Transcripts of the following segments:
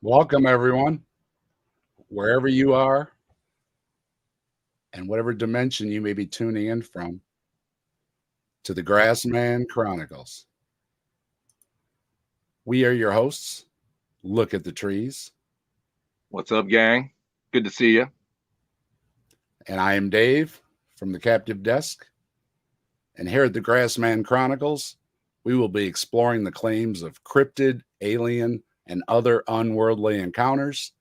Welcome, everyone, wherever you are and whatever dimension you may be tuning in from, to the Grassman Chronicles. We are your hosts. Look at the trees. What's up, gang? Good to see you. And I am Dave from the Captive Desk. And here at the Grassman Chronicles, we will be exploring the claims of cryptid, alien, and other unworldly encounters,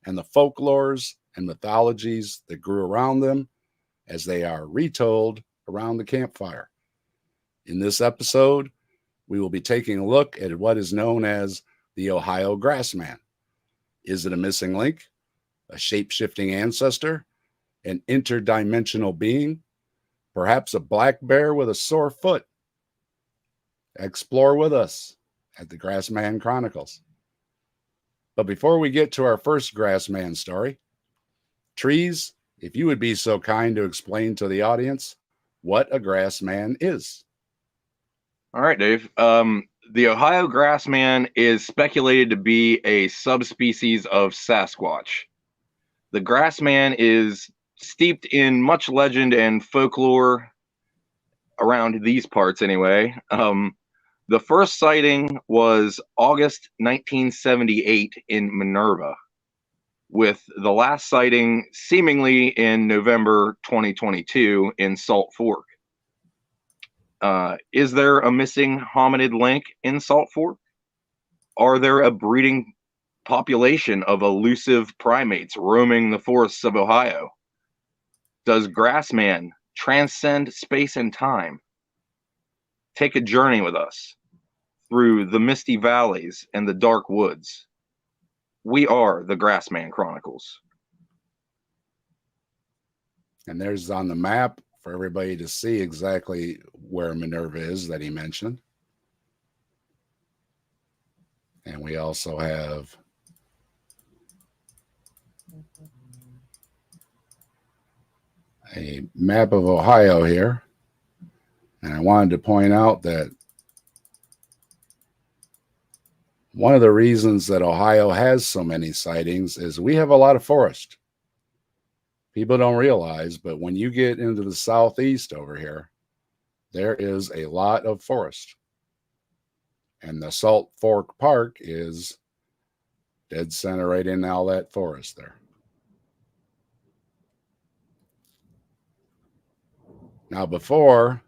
and the folklores and mythologies that grew around them as they are retold around the campfire. In this episode, we will be taking a look at what is known as the Ohio Grassman. Is it a missing link, a shape-shifting ancestor, an interdimensional being, perhaps a black bear with a sore foot? Explore with us at the Grassman Chronicles. But before we get to our first Grassman story, Trees, if you would be so kind to explain to the audience what a Grassman is. All right, Dave. The Ohio Grassman is speculated to be a subspecies of Sasquatch. The Grassman is steeped in much legend and folklore around these parts anyway. The first sighting was August 1978 in Minerva, with the last sighting seemingly in November 2022 in Salt Fork. Is there a missing hominid link in Salt Fork? Are there a breeding population of elusive primates roaming the forests of Ohio? Does Grassman transcend space and time? Take a journey with us through the misty valleys and the dark woods. We are the Grassman Chronicles. And there's on the map for everybody to see exactly where Minerva is that he mentioned. And we also have a map of Ohio here. And I wanted to point out that one of the reasons that Ohio has so many sightings is we have a lot of forest. People don't realize, but when you get into the southeast over here, there is a lot of forest. And the Salt Fork Park is dead center right in all that forest there. Now, before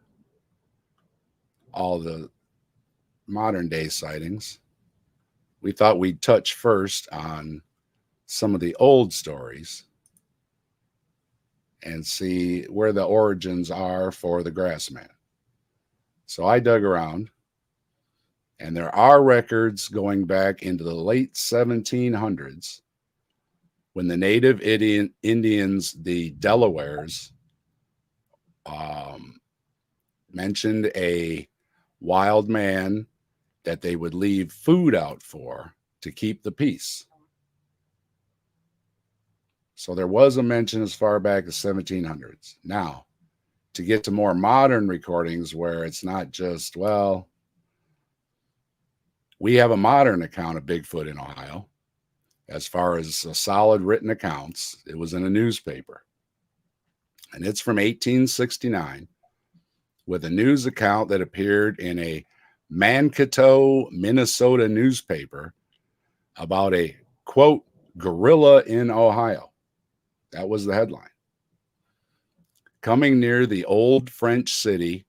all the modern day sightings, we thought we'd touch first on some of the old stories and see where the origins are for the Grassman. So I dug around, and there are records going back into the late 1700s when the native Indians, the Delawares, mentioned a wild man that they would leave food out for to keep the peace. So there was a mention as far back as 1700s. Now, to get to more modern recordings where it's not just, well, we have a modern account of Bigfoot in Ohio. As far as solid written accounts, it was in a newspaper. And it's from 1869 with a news account that appeared in a Mankato, Minnesota newspaper about a, quote, gorilla in Ohio. That was the headline. Coming near the old French city,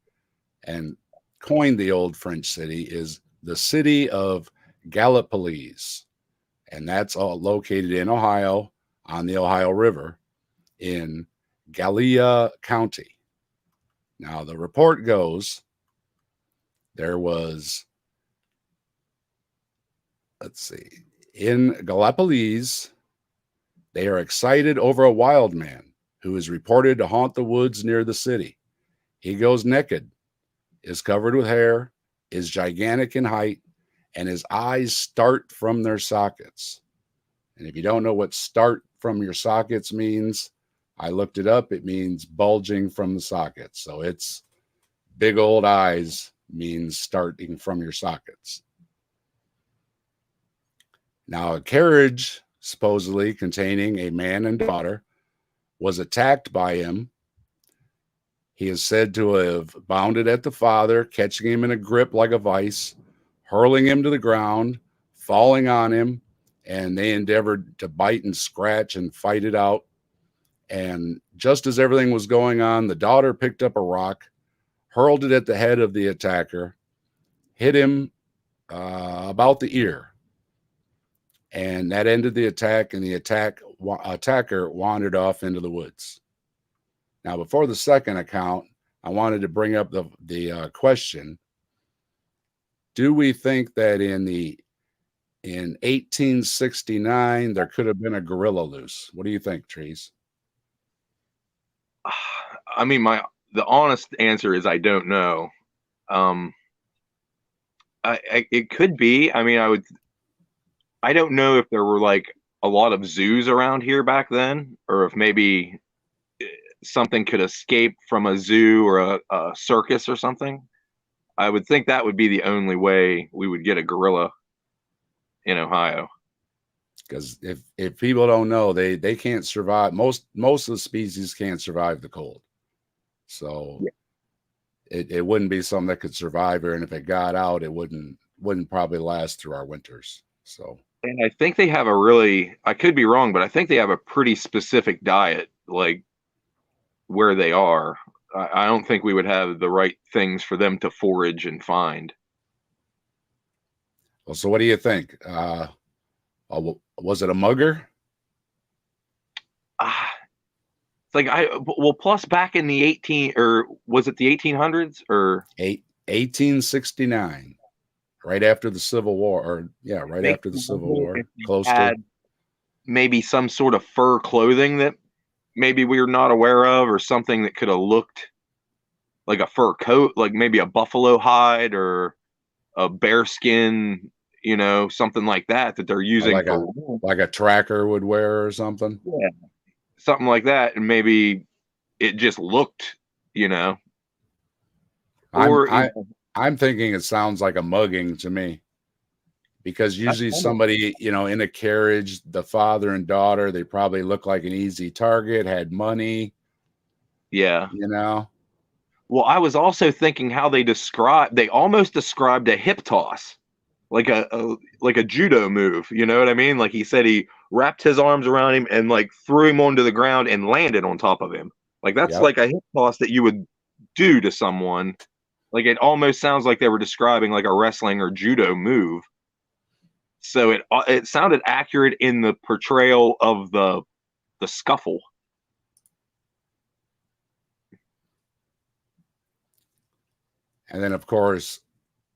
and coined the old French city, is the city of Gallipolis. And that's all located in Ohio on the Ohio River in Gallia County. Now, the report goes there was, let's see, in Gallipolis, they are excited over a wild man who is reported to haunt the woods near the city. He goes naked, is covered with hair, is gigantic in height, and his eyes start from their sockets. And if you don't know what start from your sockets means, I looked it up. It means bulging from the sockets. So it's big old eyes means starting from your sockets. Now, a carriage supposedly containing a man and daughter was attacked by him. He is said to have bounded at the father, catching him in a grip like a vice, hurling him to the ground, falling on him, and they endeavored to bite and scratch and fight it out. And just as everything was going on, the daughter picked up a rock, hurled it at the head of the attacker, hit him about the ear. And that ended the attack, and the attacker wandered off into the woods. Now, before the second account, I wanted to bring up the question: do we think that in 1869 there could have been a gorilla loose? What do you think, Trees? I mean, the honest answer is I don't know. It could be. I mean, I don't know if there were like a lot of zoos around here back then, or if maybe something could escape from a zoo or a circus or something. I would think that would be the only way we would get a gorilla in Ohio. Because if people don't know, they can't survive. Most of the species can't survive the cold. So yeah, it wouldn't be something that could survive here. And if it got out, it wouldn't probably last through our winters. So, and I think they have I could be wrong, but I think they have a pretty specific diet, like where they are. I don't think we would have the right things for them to forage and find. Well, so what do you think? Was it a mugger? It's like plus back in the 1800s or 1869, right after the Civil War, or right after the Civil War. Close to maybe some sort of fur clothing that maybe we're not aware of, or something that could have looked like a fur coat, like maybe a buffalo hide or a bear skin, something like that they're using like a tracker would wear or something. Yeah, something like that, and maybe it just looked, I'm thinking it sounds like a mugging to me, because usually somebody, in a carriage, the father and daughter, they probably look like an easy target, had money. Yeah. Well, I was also thinking how they almost described a hip toss, like a judo move. You know what I mean? Like he said, he wrapped his arms around him and like threw him onto the ground and landed on top of him. Like that's like a hip toss that you would do to someone. Like it almost sounds like they were describing like a wrestling or judo move. So it sounded accurate in the portrayal of the scuffle. And then, of course,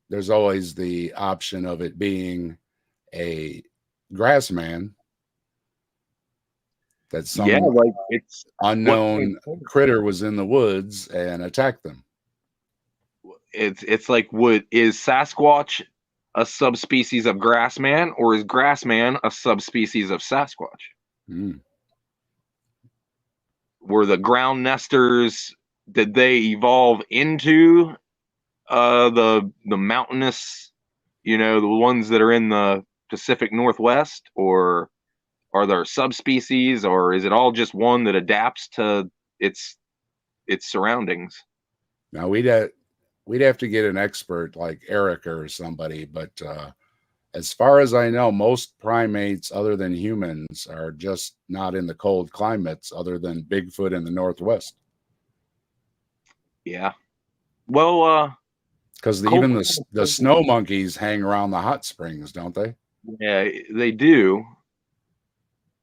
there's always the option of it being a grassman. That some like it's unknown critter was in the woods and attacked them. It's like, is Sasquatch a subspecies of Grassman, or is Grassman a subspecies of Sasquatch? Were the ground nesters, did they evolve into the mountainous, the ones that are in the Pacific Northwest, or are there subspecies, or is it all just one that adapts to its surroundings? Now we'd have to get an expert like Erica or somebody, but As far as I know, most primates other than humans are just not in the cold climates other than Bigfoot in the Northwest. Yeah. Well, Because cold even the climate, snow monkeys hang around the hot springs, don't they? yeah, they do.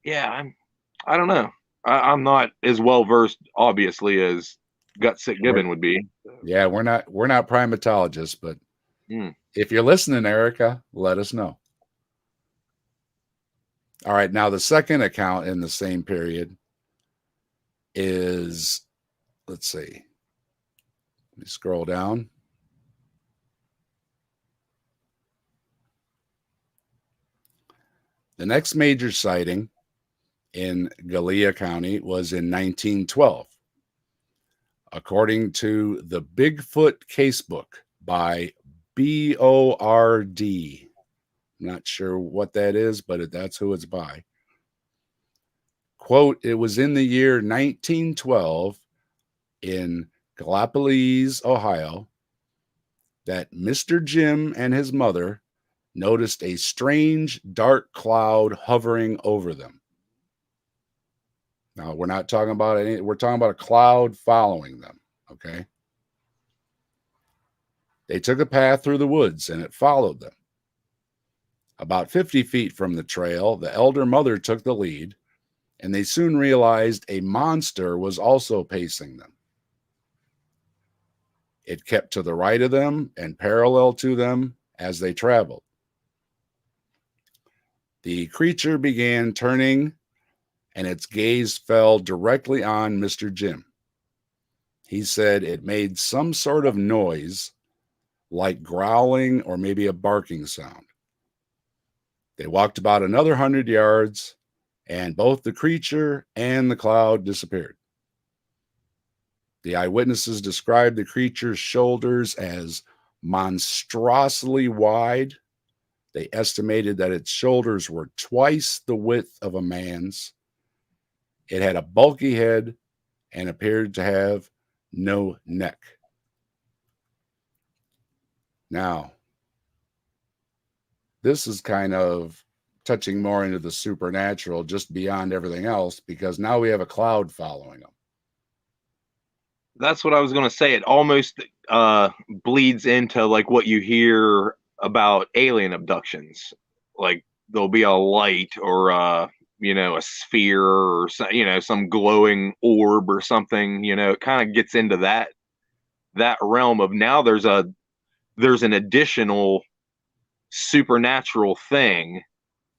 Yeah, I don't know. I'm not as well versed, obviously, as Gutsick We're, Gibbon would be. yeah, we're not primatologists, but Hmm. if you're listening, Erica, let us know. All right, now the second account in the same period is, let's see, let me scroll down. The next major sighting in Gallia County was in 1912. According to the Bigfoot Casebook by BORD. I'm not sure what that is, but that's who it's by. Quote, it was in the year 1912 in Gallipolis, Ohio, that Mr. Jim and his mother noticed a strange dark cloud hovering over them. Now, we're not talking about any, we're talking about a cloud following them, okay? They took a path through the woods and it followed them. About 50 feet from the trail, the elder mother took the lead, and they soon realized a monster was also pacing them. It kept to the right of them and parallel to them as they traveled. The creature began turning, and its gaze fell directly on Mr. Jim. He said it made some sort of noise, like growling or maybe a barking sound. They walked about another 100 yards, and both the creature and the cloud disappeared. The eyewitnesses described the creature's shoulders as monstrosely wide. They estimated that its shoulders were twice the width of a man's. It had a bulky head and appeared to have no neck. Now, this is kind of touching more into the supernatural, just beyond everything else, because now we have a cloud following them. That's what I was going to say. It almost bleeds into like what you hear about alien abductions. Like there'll be a light or a sphere or some glowing orb or something. It kind of gets into that realm of now there's an additional supernatural thing,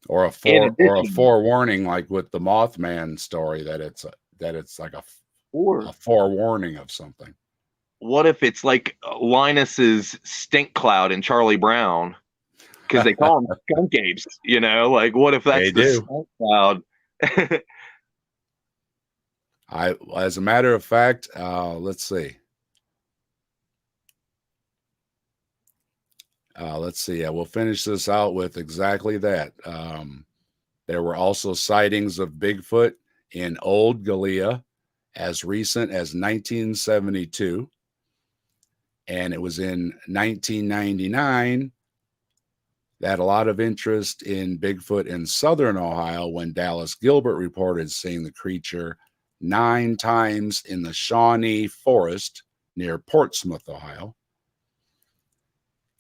or a in addition, forewarning, like with the Mothman story, that it's like a forewarning of something. what if it's like Linus's stink cloud in Charlie Brown, because they call them skunk apes, like what if that's They the do. skunk cloud? As a matter of fact, let's see. We'll finish this out with exactly that. There were also sightings of Bigfoot in Old Gallia as recent as 1972. And it was in 1999 that a lot of interest in Bigfoot in southern Ohio when Dallas Gilbert reported seeing the creature 9 times in the Shawnee Forest near Portsmouth, Ohio.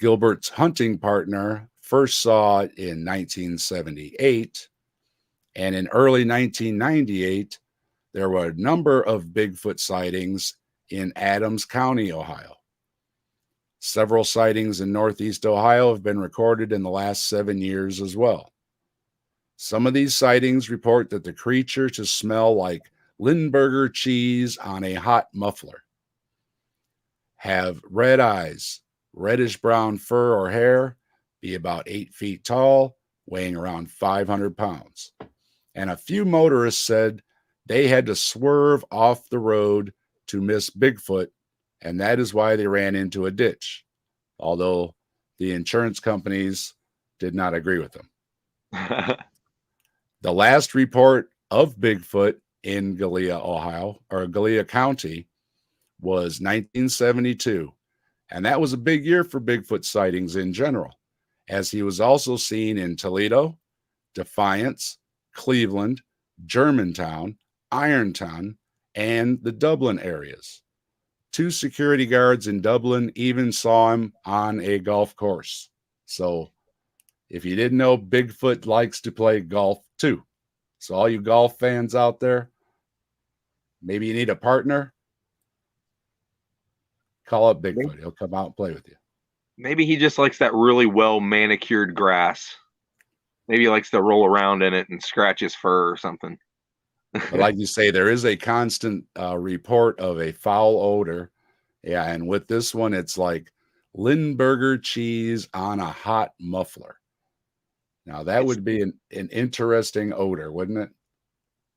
Gilbert's hunting partner first saw it in 1978, and in early 1998, there were a number of Bigfoot sightings in Adams County, Ohio. Several sightings in Northeast Ohio have been recorded in the last 7 years as well. Some of these sightings report that the creature to smell like Lindbergh cheese on a hot muffler, have red eyes, reddish brown fur or hair, be about 8 feet tall, weighing around 500 pounds. And a few motorists said they had to swerve off the road to miss Bigfoot, and that is why they ran into a ditch, although the insurance companies did not agree with them. The last report of Bigfoot in Gallia, Ohio, or Gallia County, was 1972, and that was a big year for Bigfoot sightings in general. as he was also seen in Toledo, Defiance, Cleveland, Germantown, Ironton, and the Dublin areas. 2 security guards in Dublin even saw him on a golf course. So if you didn't know, Bigfoot likes to play golf too. So all you golf fans out there, maybe you need a partner, call up Bigfoot. He'll come out and play with you. Maybe he just likes that really well manicured grass. Maybe he likes to roll around in it and scratch his fur or something. But like you say, there is a constant report of a foul odor. Yeah, and with this one, it's like Lindbergh cheese on a hot muffler. Now, that would be an interesting odor, wouldn't it?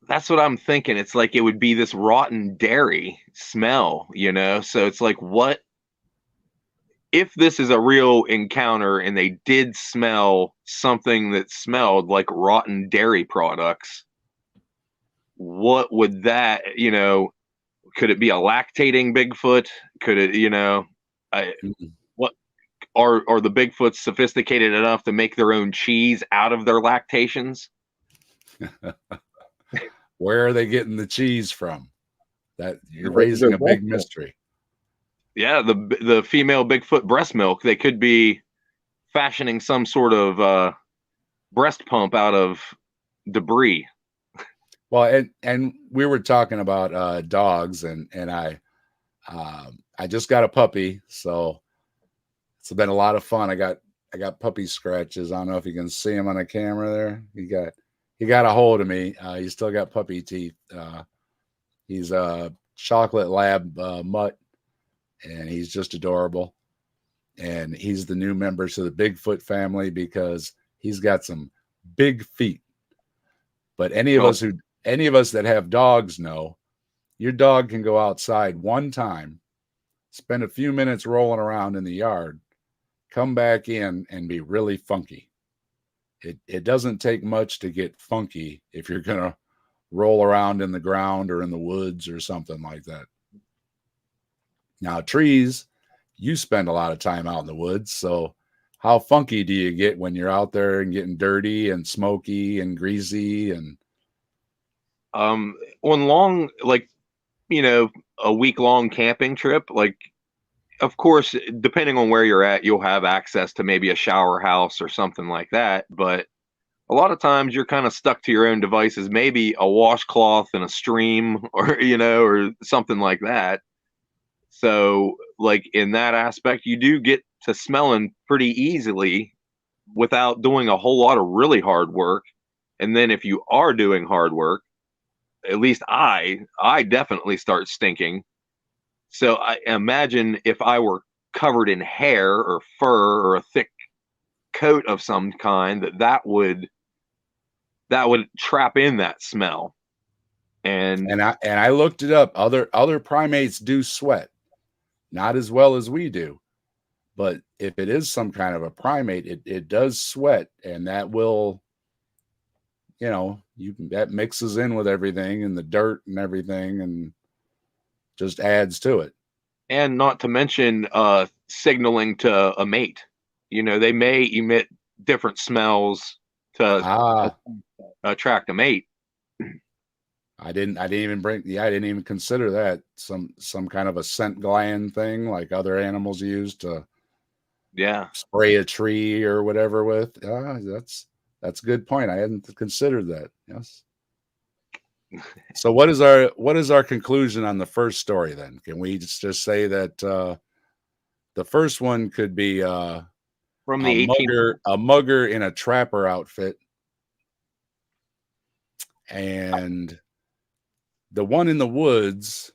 That's what I'm thinking. It's like it would be this rotten dairy smell, you know? So it's like, what if this is a real encounter and they did smell something that smelled like rotten dairy products? What would that, you know, could it be a lactating Bigfoot? Could it, you know, what are the Bigfoots sophisticated enough to make their own cheese out of their lactations? Where are they getting the cheese from? That you're raising a big mystery. Yeah, the female Bigfoot breast milk. They could be fashioning some sort of breast pump out of debris. Well, and we were talking about dogs, and I just got a puppy, so it's been a lot of fun. I got puppy scratches. I don't know if you can see him on the camera there. He got a hold of me. He's still got puppy teeth. He's a chocolate lab mutt, and he's just adorable. And he's the new member to the Bigfoot family because he's got some big feet. But any of us that have dogs know your dog can go outside one time, spend a few minutes rolling around in the yard, come back in and be really funky. It doesn't take much to get funky if you're going to roll around in the ground or in the woods or something like that. Now, Trees, you spend a lot of time out in the woods, so how funky do you get when you're out there and getting dirty and smoky and greasy? And on long, like, you know, a week-long camping trip, like, of course, depending on where you're at, you'll have access to maybe a shower house or something like that. But a lot of times you're kind of stuck to your own devices, maybe a washcloth in a stream or, you know, or something like that. So, like, in that aspect, you do get to smelling pretty easily without doing a whole lot of really hard work. And then if you are doing hard work, at least I definitely start stinking. So I imagine if I were covered in hair or fur or a thick coat of some kind, that would trap in that smell. And I looked it up. Other primates do sweat, not as well as we do. But if it is some kind of a primate, it does sweat, and that will, you know, that mixes in with everything and the dirt and everything and just adds to it. And not to mention signaling to a mate. You know, they may emit different smells to attract a mate. I didn't even consider that some kind of a scent gland thing like other animals use to spray a tree or whatever with. That's a good point. I hadn't considered that. Yes. So what is our conclusion on the first story then? Can we just say that the first one could be from the a mugger in a trapper outfit, and the one in the woods,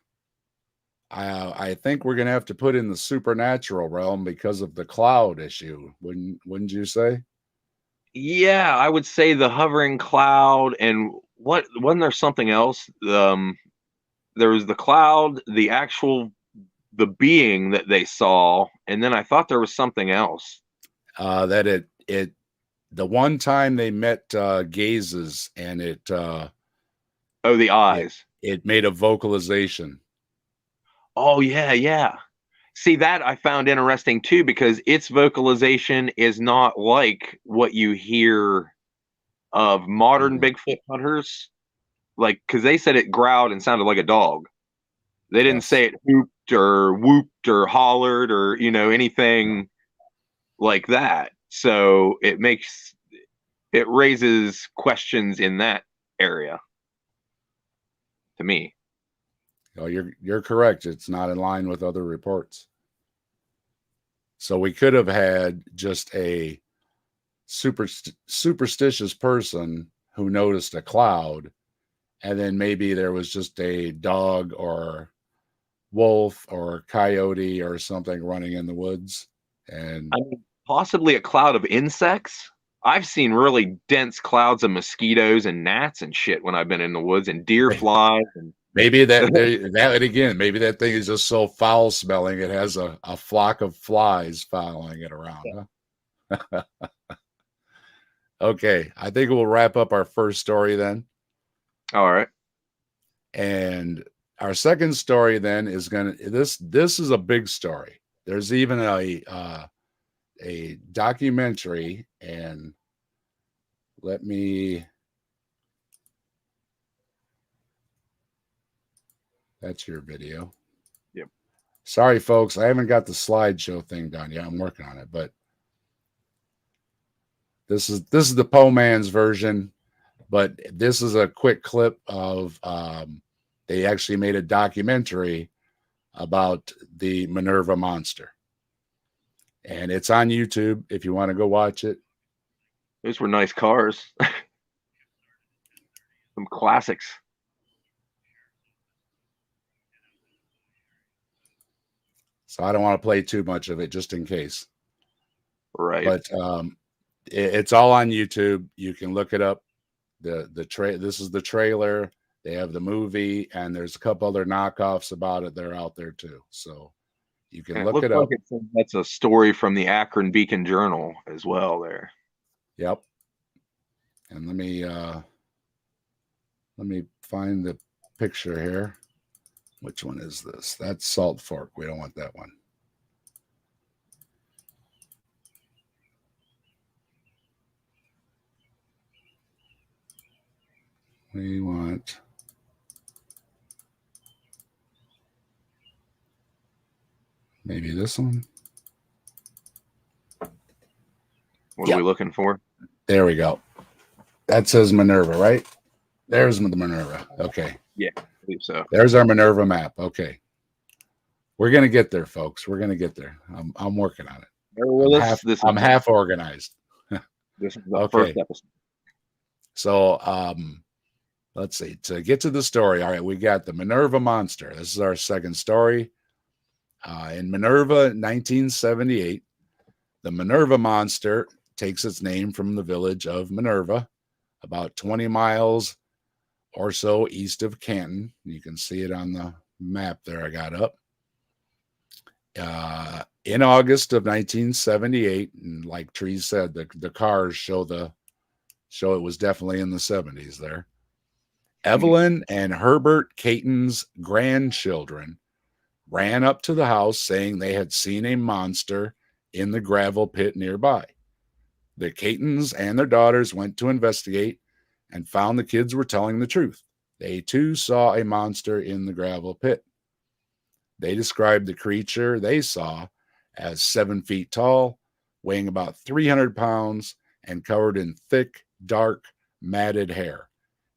I think we're going to have to put in the supernatural realm because of the cloud issue. Wouldn't you say? Yeah, I would say the hovering cloud. And wasn't there something else? There was the cloud, the being that they saw, and then I thought there was something else. That the one time they met gazes, and the eyes. It made a vocalization. Oh yeah. See, that I found interesting too, because its vocalization is not like what you hear of modern Mhm. Bigfoot hunters. Like, because they said it growled and sounded like a dog. They didn't Yes. say it hooped or whooped or hollered or, anything like that. So it raises questions in that area to me. Oh, you're correct. It's not in line with other reports. So we could have had just a superstitious person who noticed a cloud, and then maybe there was just a dog or wolf or coyote or something running in the woods. And I mean, possibly a cloud of insects. I've seen really dense clouds of mosquitoes and gnats and shit when I've been in the woods, and deer flies. And maybe that again, maybe that thing is just so foul smelling it has a flock of flies following it around. Huh? Okay, I think we'll wrap up our first story then. All right. And our second story then is this is a big story. There's even a documentary, and let me that's your video. Yep. Sorry folks, I haven't got the slideshow thing done yet. I'm working on it, but this is the Po Man's version, but this is a quick clip of they actually made a documentary about the Minerva monster. And it's on YouTube if you want to go watch it. Those were nice cars. Some classics. So I don't want to play too much of it just in case. Right. But it's all on YouTube. You can look it up. This is the trailer. They have the movie, and there's a couple other knockoffs about it. They're out there too. So you can And it look looks it up. like that's a story from the Akron Beacon Journal as well there. Yep. And let me find the picture here. Which one is this? That's Salt Fork. We don't want that one. We want maybe this one. What are we looking for? There we go. That says Minerva, right? There's the Minerva. Okay. Yeah, I believe so. There's our Minerva map. Okay. We're gonna get there, folks. We're gonna get there. I'm working on it. I'm half organized. This is the first episode. So let's see. To get to the story, all right, we got the Minerva monster. This is our second story. In Minerva, 1978, the Minerva monster takes its name from the village of Minerva, about 20 miles or so east of Canton. You can see it on the map there I got up. In August of 1978, and like Trees said, the cars show it was definitely in the 70s there. Evelyn and Herbert Caton's grandchildren ran up to the house saying they had seen a monster in the gravel pit nearby. The Catons and their daughters went to investigate and found the kids were telling the truth. They too saw a monster in the gravel pit. They described the creature they saw as 7 feet tall, weighing about 300 pounds, and covered in thick, dark, matted hair.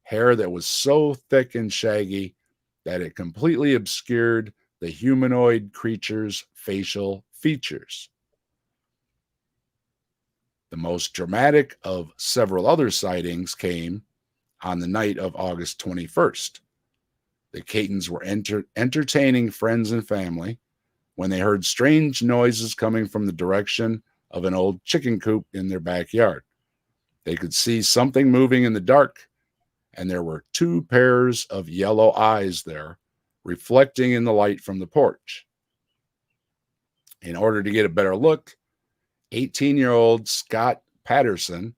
Hair that was so thick and shaggy that it completely obscured the humanoid creature's facial features. The most dramatic of several other sightings came on the night of August 21st. The Catons were entertaining friends and family when they heard strange noises coming from the direction of an old chicken coop in their backyard. They could see something moving in the dark, and there were 2 pairs of yellow eyes there, reflecting in the light from the porch. In order to get a better look, 18-year-old Scott Patterson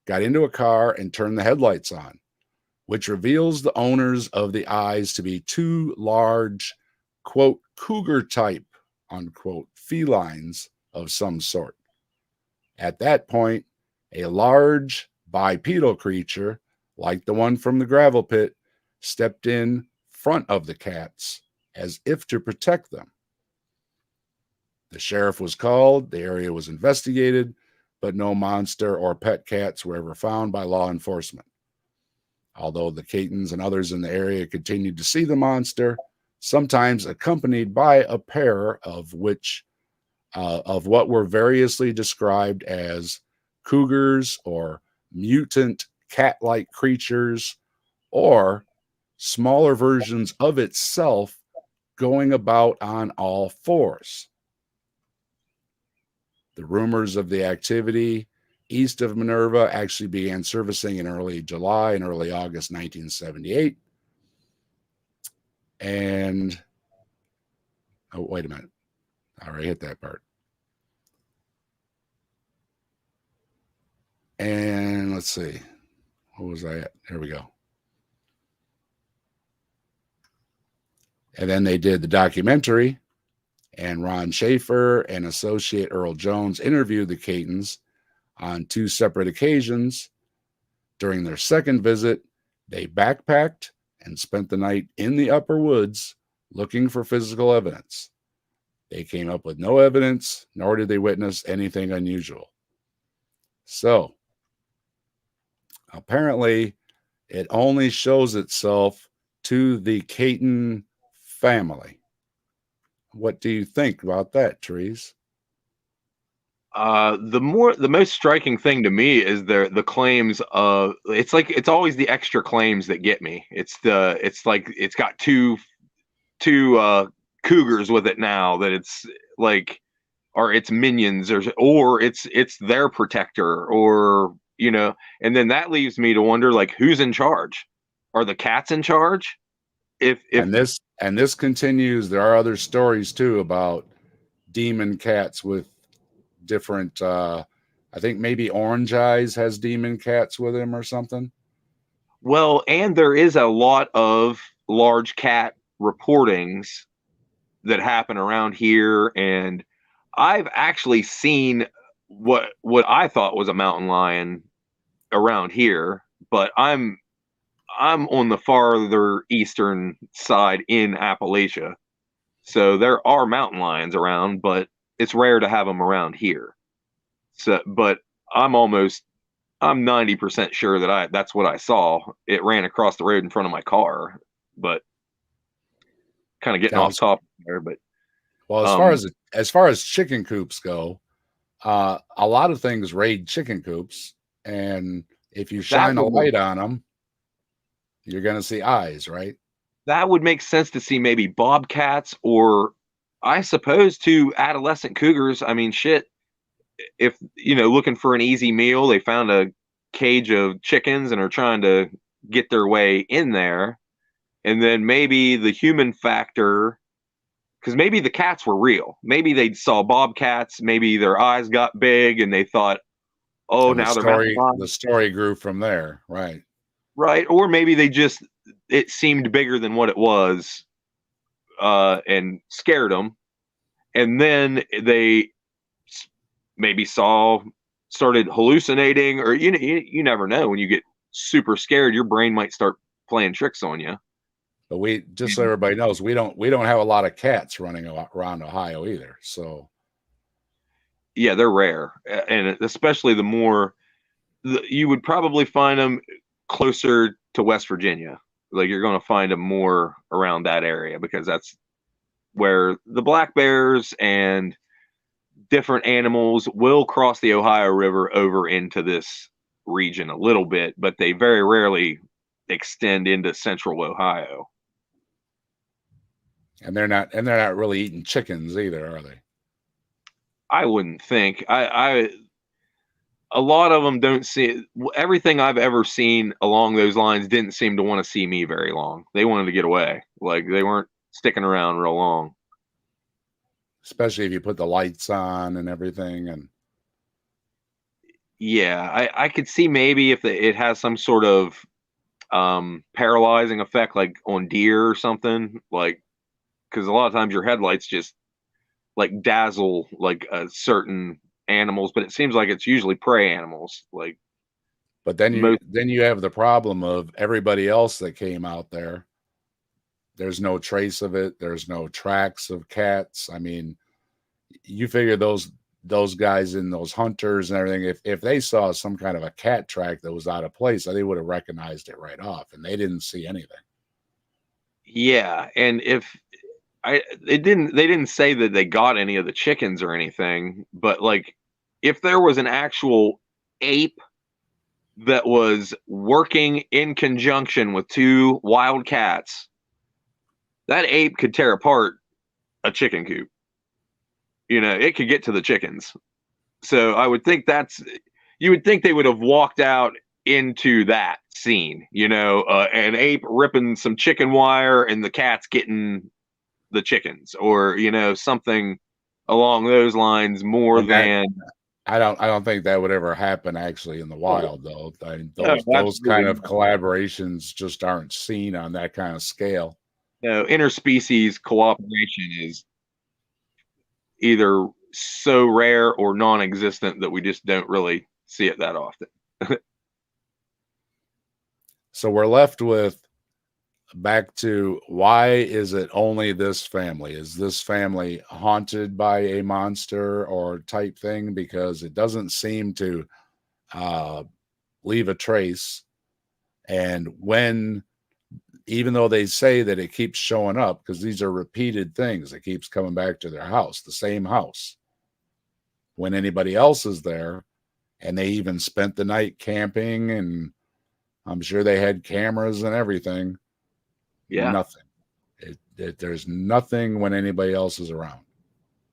got into a car and turned the headlights on, which reveals the owners of the eyes to be 2 large, quote, cougar type unquote felines of some sort. At that point, a large bipedal creature, like the one from the gravel pit, stepped in front of the cats as if to protect them. The sheriff was called, the area was investigated, but no monster or pet cats were ever found by law enforcement. Although the Catons and others in the area continued to see the monster, sometimes accompanied by a pair of what were variously described as cougars or mutant cat-like creatures, or smaller versions of itself going about on all fours. The rumors of the activity east of Minerva actually began surfacing in early July and early August 1978. And, oh, wait a minute. I already hit that part. And let's see. What was I at? There we go. And then they did the documentary, and Ron Schaefer and associate Earl Jones interviewed the Catons on 2 separate occasions. During their second visit, they backpacked and spent the night in the upper woods looking for physical evidence. They came up with no evidence, nor did they witness anything unusual. So, apparently, it only shows itself to the Caton family. What do you think about that, Trees? The most striking thing to me is the claims of, it's always the extra claims that get me. It's like it's got two cougars with it now, that it's like, or it's minions, or it's their protector, or and then that leaves me to wonder, like, who's in charge? Are the cats in charge? If and this continues. There are other stories too about demon cats with different I think maybe Orange Eyes has demon cats with him or something. Well, and there is a lot of large cat reportings that happen around here, and I've actually seen what I thought was a mountain lion around here, but I'm on the farther eastern side in Appalachia. So there are mountain lions around, but it's rare to have them around here. So, but I'm 90% sure that that's what I saw. It ran across the road in front of my car, but kind of getting off topic there. But well, as far as chicken coops go, a lot of things raid chicken coops, and if you shine a light on them, you're going to see eyes, right? That would make sense to see maybe bobcats, or I suppose to adolescent cougars. I mean, shit, if looking for an easy meal, they found a cage of chickens and are trying to get their way in there, and then maybe the human factor, because maybe the cats were real. Maybe they saw bobcats, maybe their eyes got big and they thought, oh, and now the story grew from there, right? Right. Or maybe it seemed bigger than what it was, and scared them. And then they maybe started hallucinating, or you never know. When you get super scared, your brain might start playing tricks on you. But just so everybody knows, we don't have a lot of cats running around Ohio either. So yeah, they're rare, and especially you would probably find them closer to West Virginia. Like, you're going to find them more around that area, because that's where the black bears and different animals will cross the Ohio River over into this region a little bit, but they very rarely extend into central Ohio. And they're not really eating chickens either, are they? I wouldn't think. A lot of them don't see everything I've ever seen along those lines. Didn't seem to want to see me very long. They wanted to get away. Like, they weren't sticking around real long. Especially if you put the lights on and everything. And yeah, I could see maybe if it has some sort of paralyzing effect, like on deer or something, like, because a lot of times your headlights just like dazzle like certain animals, but it seems like it's usually prey animals. Like, But then most, you have the problem of everybody else that came out there. There's no trace of it. There's no tracks of cats. I mean, you figure those guys and those hunters and everything, if they saw some kind of a cat track that was out of place, they would have recognized it right off, and they didn't see anything. yeah, and if they didn't say that they got any of the chickens or anything, but like if there was an actual ape that was working in conjunction with two wild cats, that ape could tear apart a chicken coop. You know, it could get to the chickens. So I would think you would think they would have walked out into that scene, you know, an ape ripping some chicken wire and the cats getting the chickens, or, you know, something along those lines more And that, than. I don't think that would ever happen actually in the Oh, wild, though. I mean, no, those kind absolutely of not. collaborations just aren't seen on that kind of scale. No, interspecies cooperation is either so rare or non-existent that we just don't really see it that often. So we're left with back to, why is it only this family? Is this family haunted by a monster or type thing? Because it doesn't seem to leave a trace. And even though they say that it keeps showing up, because these are repeated things, it keeps coming back to their house, the same house, when anybody else is there. And they even spent the night camping, and I'm sure they had cameras and everything. Yeah. Nothing. There's nothing when anybody else is around.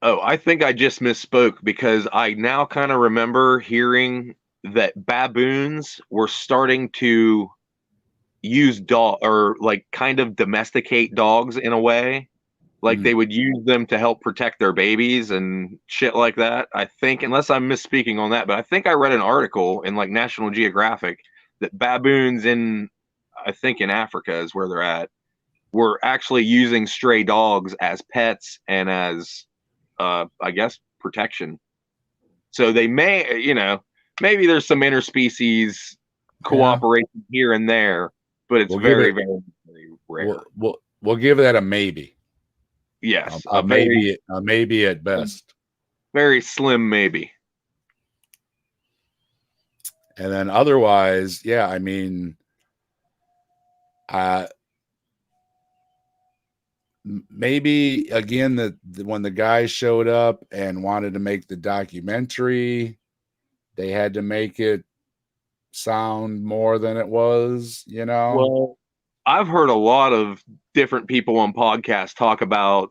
Oh, I think I just misspoke, because I now kind of remember hearing that baboons were starting to use dog, or like kind of domesticate dogs in a way. Like they would use them to help protect their babies and shit like that. I think, unless I'm misspeaking on that, but I think I read an article in like National Geographic that baboons I think in Africa is where they're at, were actually using stray dogs as pets and as, I guess, protection. So they may, you know, maybe there's some interspecies cooperation here and there, but it's very, very, very rare. We'll give that a maybe. Yes, A maybe at best. Very slim maybe. And then otherwise, yeah, I mean, maybe again that when the guy showed up and wanted to make the documentary, they had to make it sound more than it was, you know. Well, I've heard a lot of different people on podcasts talk about,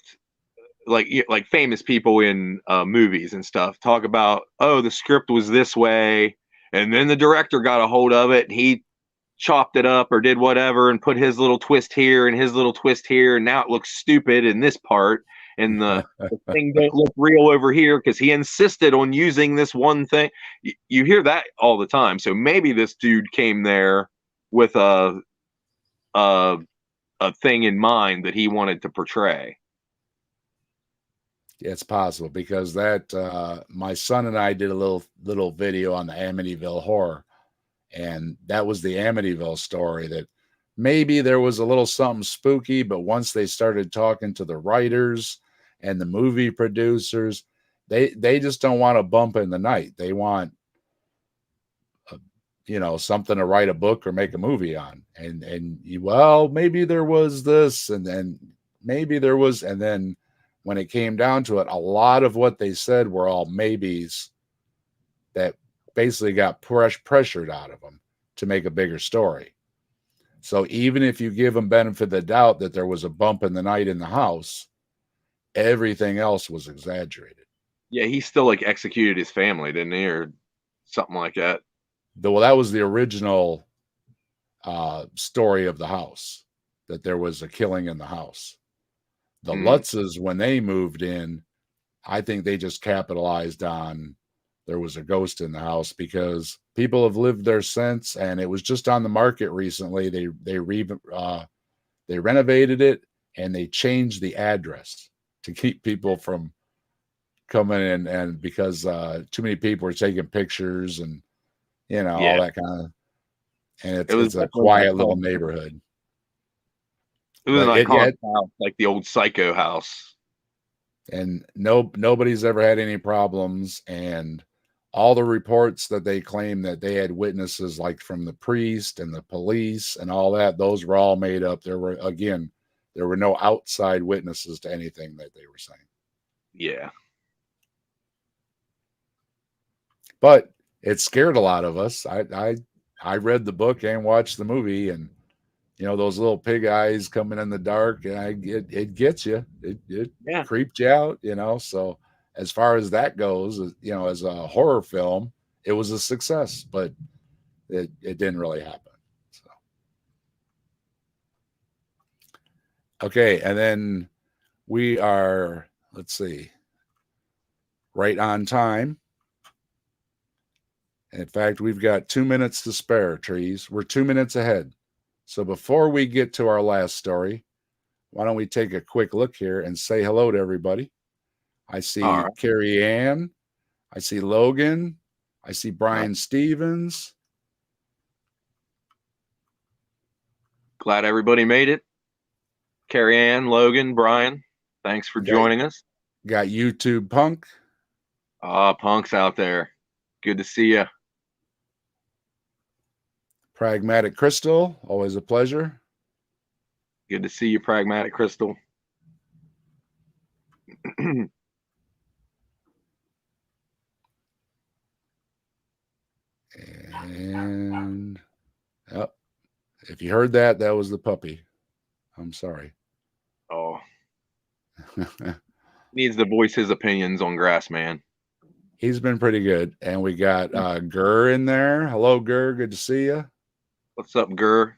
like famous people in movies and stuff, talk about, oh, the script was this way, and then the director got a hold of it and he chopped it up or did whatever and put his little twist here and his little twist here, and now it looks stupid in this part, and the thing don't look real over here because he insisted on using this one thing. You hear that all the time. So maybe this dude came there with a thing in mind that he wanted to portray. It's possible, because that my son and I did a little video on the Amityville horror, and that was the Amityville story, that maybe there was a little something spooky, but once they started talking to the writers and the movie producers, they just don't want a bump in the night. They want something to write a book or make a movie on. Well, maybe there was this, and then maybe there was, and then when it came down to it, a lot of what they said were all maybes that basically got pressured out of them to make a bigger story. So even if you give them benefit of the doubt that there was a bump in the night in the house, everything else was exaggerated. Yeah, he still like executed his family, didn't he, or something like that? Well, that was the original story of the house, that there was a killing in the house. The Lutzes, when they moved in, I think they just capitalized on there was a ghost in the house, because people have lived there since, and it was just on the market recently. They renovated it, and they changed the address to keep people from coming in, and because too many people were taking pictures and all that kind of, and it was it's a definitely quiet an little iconic, neighborhood. it was an But iconic house, like the old Psycho house. and nobody's ever had any problems, and all the reports that they claim that they had witnesses, like from the priest and the police and all that, those were all made up. There were no outside witnesses to anything that they were saying. Yeah. But it scared a lot of us. I read the book and watched the movie, and those little pig eyes coming in the dark, and it gets you. It Yeah. creeped you out, So as far as that goes, as a horror film, it was a success, but it didn't really happen. So okay, and then we are, let's see, right on time. In fact, we've got 2 minutes to spare, Trees. We're 2 minutes ahead. So before we get to our last story, why don't we take a quick look here and say hello to everybody? I see Carrie Ann. I see Logan. I see Brian Stevens. Glad everybody made it. Carrie Ann, Logan, Brian, thanks for joining us. Got YouTube Punk. Punk's out there. Good to see you. Pragmatic Crystal, always a pleasure. Good to see you, Pragmatic Crystal. And if you heard that, that was the puppy. I'm sorry. Oh. Needs to voice his opinions on Grassman. He's been pretty good. And we got Gurr in there. Hello, Gurr. Good to see you. What's up, Gurr?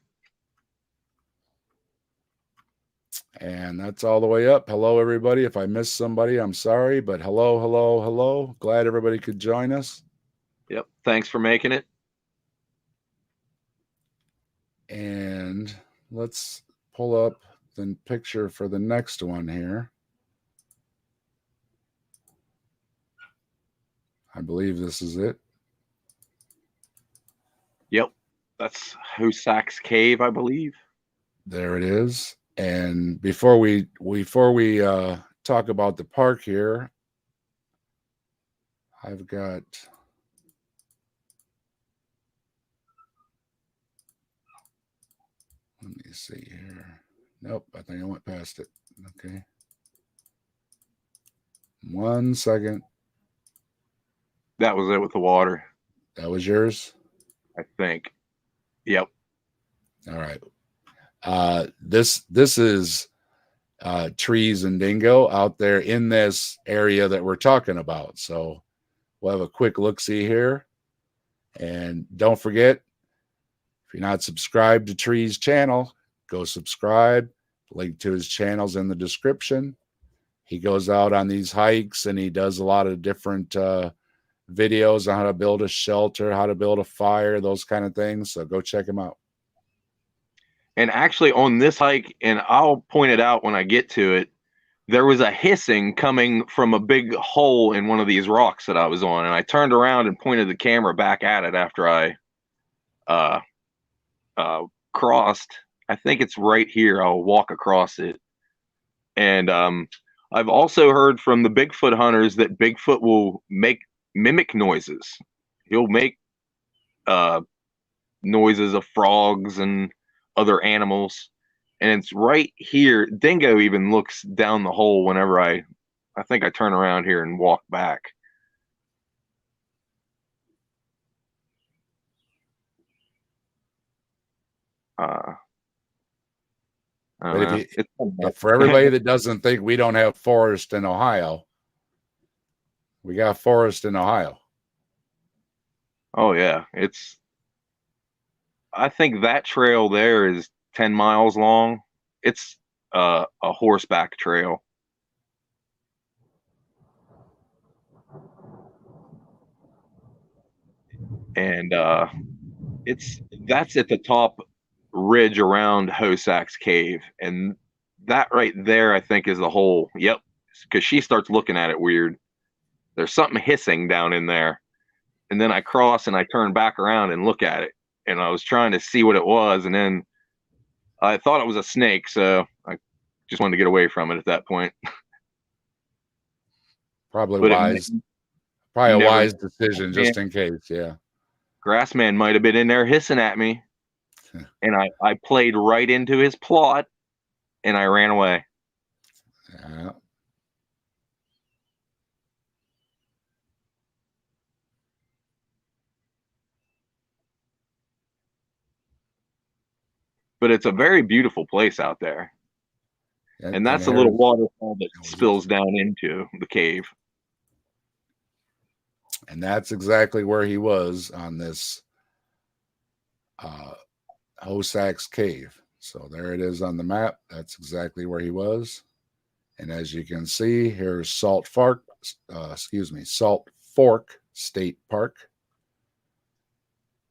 And that's all the way up. Hello, everybody. If I missed somebody, I'm sorry. But hello, hello, hello. Glad everybody could join us. Yep. Thanks for making it. And let's pull up the picture for the next one here. I believe this is it. Yep. That's Hosak's Cave, I believe. There it is. And before we talk about the park here, I've got let me see here. Nope, I think I went past it. Okay. 1 second. That was it with the water. That was yours? I think. Yep. All right. This is Trees and Dingo out there in this area that we're talking about. So we'll have a quick look-see here. And don't forget, if you're not subscribed to Trees' channel, go subscribe. Link to his channel's in the description. He goes out on these hikes and he does a lot of different videos on how to build a shelter, how to build a fire, those kind of things. So go check him out. And actually on this hike, and I'll point it out when I get to it, there was a hissing coming from a big hole in one of these rocks that I was on. And I turned around and pointed the camera back at it after I crossed. I think it's right here. I'll walk across it. And I've also heard from the Bigfoot hunters that Bigfoot will mimic noises. He'll make noises of frogs and other animals. And it's right here. Dingo even looks down the hole whenever I think I turn around here and walk back. But for everybody that doesn't think we don't have forest in Ohio, we got forest in Ohio. Oh yeah, I think that trail there is 10 miles long. It's a horseback trail. And that's at the top ridge around Hosak's Cave. And that right there, I think, is the hole. Yep. Because she starts looking at it weird. there's something hissing down in there. And then I cross and I turn back around and look at it. And I was trying to see what it was. And then I thought it was a snake. So I just wanted to get away from it at that point. Probably But wise. Probably a never- wise decision, just in case. Yeah. Grassman might have been in there hissing at me. And I played right into his plot and I ran away. Yeah. But it's a very beautiful place out there. And that's a little waterfall that spills down into the cave. And that's exactly where he was on this Hosak's cave. So there it is on the map. That's exactly where he was. And as you can see, here's Salt Fork State Park.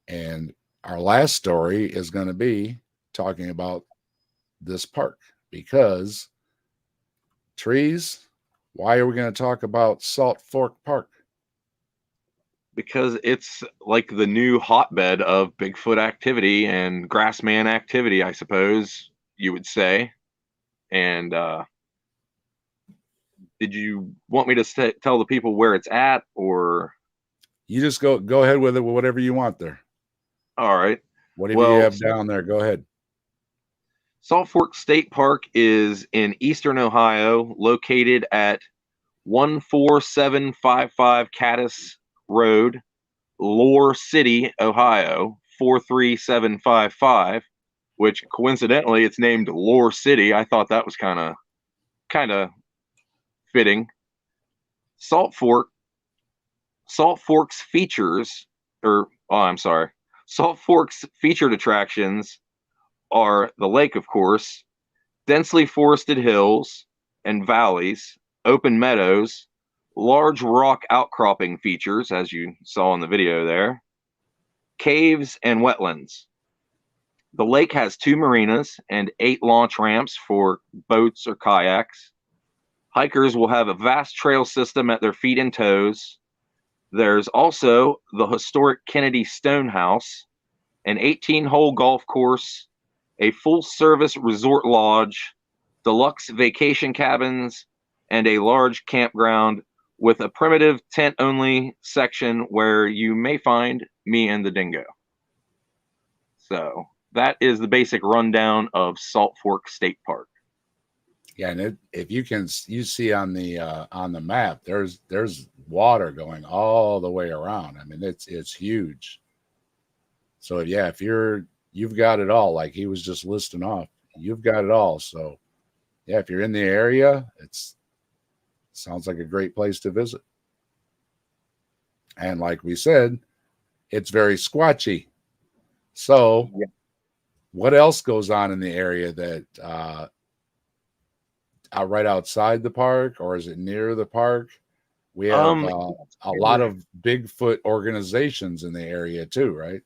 And our last story is going to be talking about this park, because trees, why are we going to talk about Salt Fork Park? Because it's like the new hotbed of Bigfoot activity and Grassman activity, I suppose you would say. And did you want me to tell the people where it's at, or you just go ahead with it, whatever you want there? All right. Whatever you have down there, go ahead. Salt Fork State Park is in eastern Ohio, located at 14755 Caddis Road, Lore City, Ohio, 43755, which coincidentally it's named Lore City. I thought that was kind of fitting. Salt Fork's features, Salt Fork's featured attractions are the lake, of course, densely forested hills and valleys, open meadows, large rock outcropping features, as you saw in the video there, caves, and wetlands. The lake has 2 marinas and 8 launch ramps for boats or kayaks. Hikers will have a vast trail system at their feet and toes. There's also the historic Kennedy Stonehouse, an 18-hole golf course, a full-service resort lodge, deluxe vacation cabins, and a large campground with a primitive tent-only section where you may find me and the dingo. So that is the basic rundown of Salt Fork State Park. Yeah, and if you see on the map, there's water going all the way around. I mean, it's huge. So yeah, if you've got it all, like he was just listing off, you've got it all. So yeah, if you're in the area, sounds like a great place to visit. And like we said, it's very squatchy. So yeah. What else goes on in the area that right outside the park, or is it near the park? We have a lot of Bigfoot organizations in the area too, right?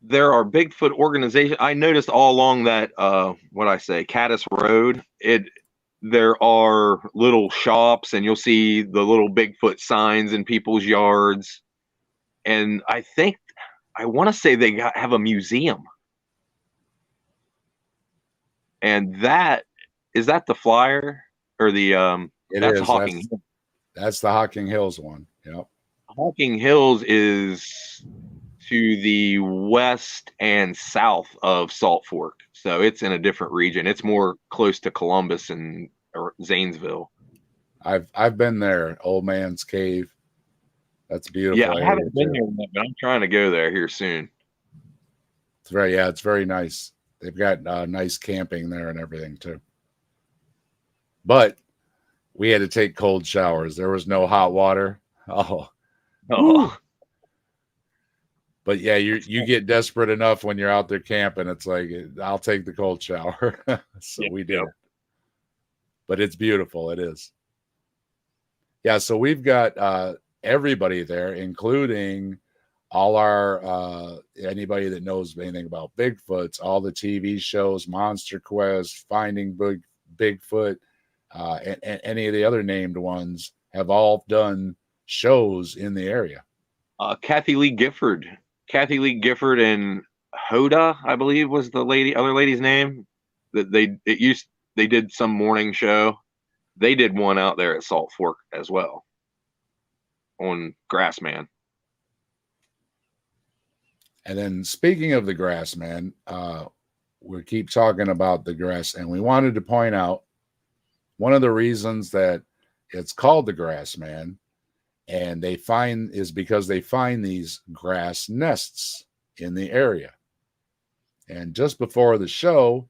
There are Bigfoot organizations. I noticed all along that Caddis Road, there are little shops, and you'll see the little Bigfoot signs in people's yards. And I want to say they have a museum. And is that the flyer or the that's Hocking Hills. That's the Hocking Hills one. Yep. Hocking Hills is to the west and south of Salt Fork. So it's in a different region. It's more close to Columbus and Zanesville. I've been there, Old Man's Cave. That's beautiful. Yeah, I haven't been there yet, but I'm trying to go there here soon. It's very nice. They've got nice camping there and everything too. But we had to take cold showers. There was no hot water. Oh. But yeah, you get desperate enough when you're out there camping. It's like, I'll take the cold shower. So we did. But it's beautiful. It is. Yeah, so we've got everybody there, including all our anybody that knows anything about Bigfoots, all the TV shows, Monster Quest, Finding Bigfoot, and any of the other named ones have all done shows in the area? Kathy Lee Gifford. Kathy Lee Gifford and Hoda, I believe, was the other lady's name. That they did some morning show. They did one out there at Salt Fork as well on Grassman. And then speaking of the Grassman, we keep talking about the grass, and we wanted to point out one of the reasons that it's called the Grassman, and is because they find these grass nests in the area. And just before the show,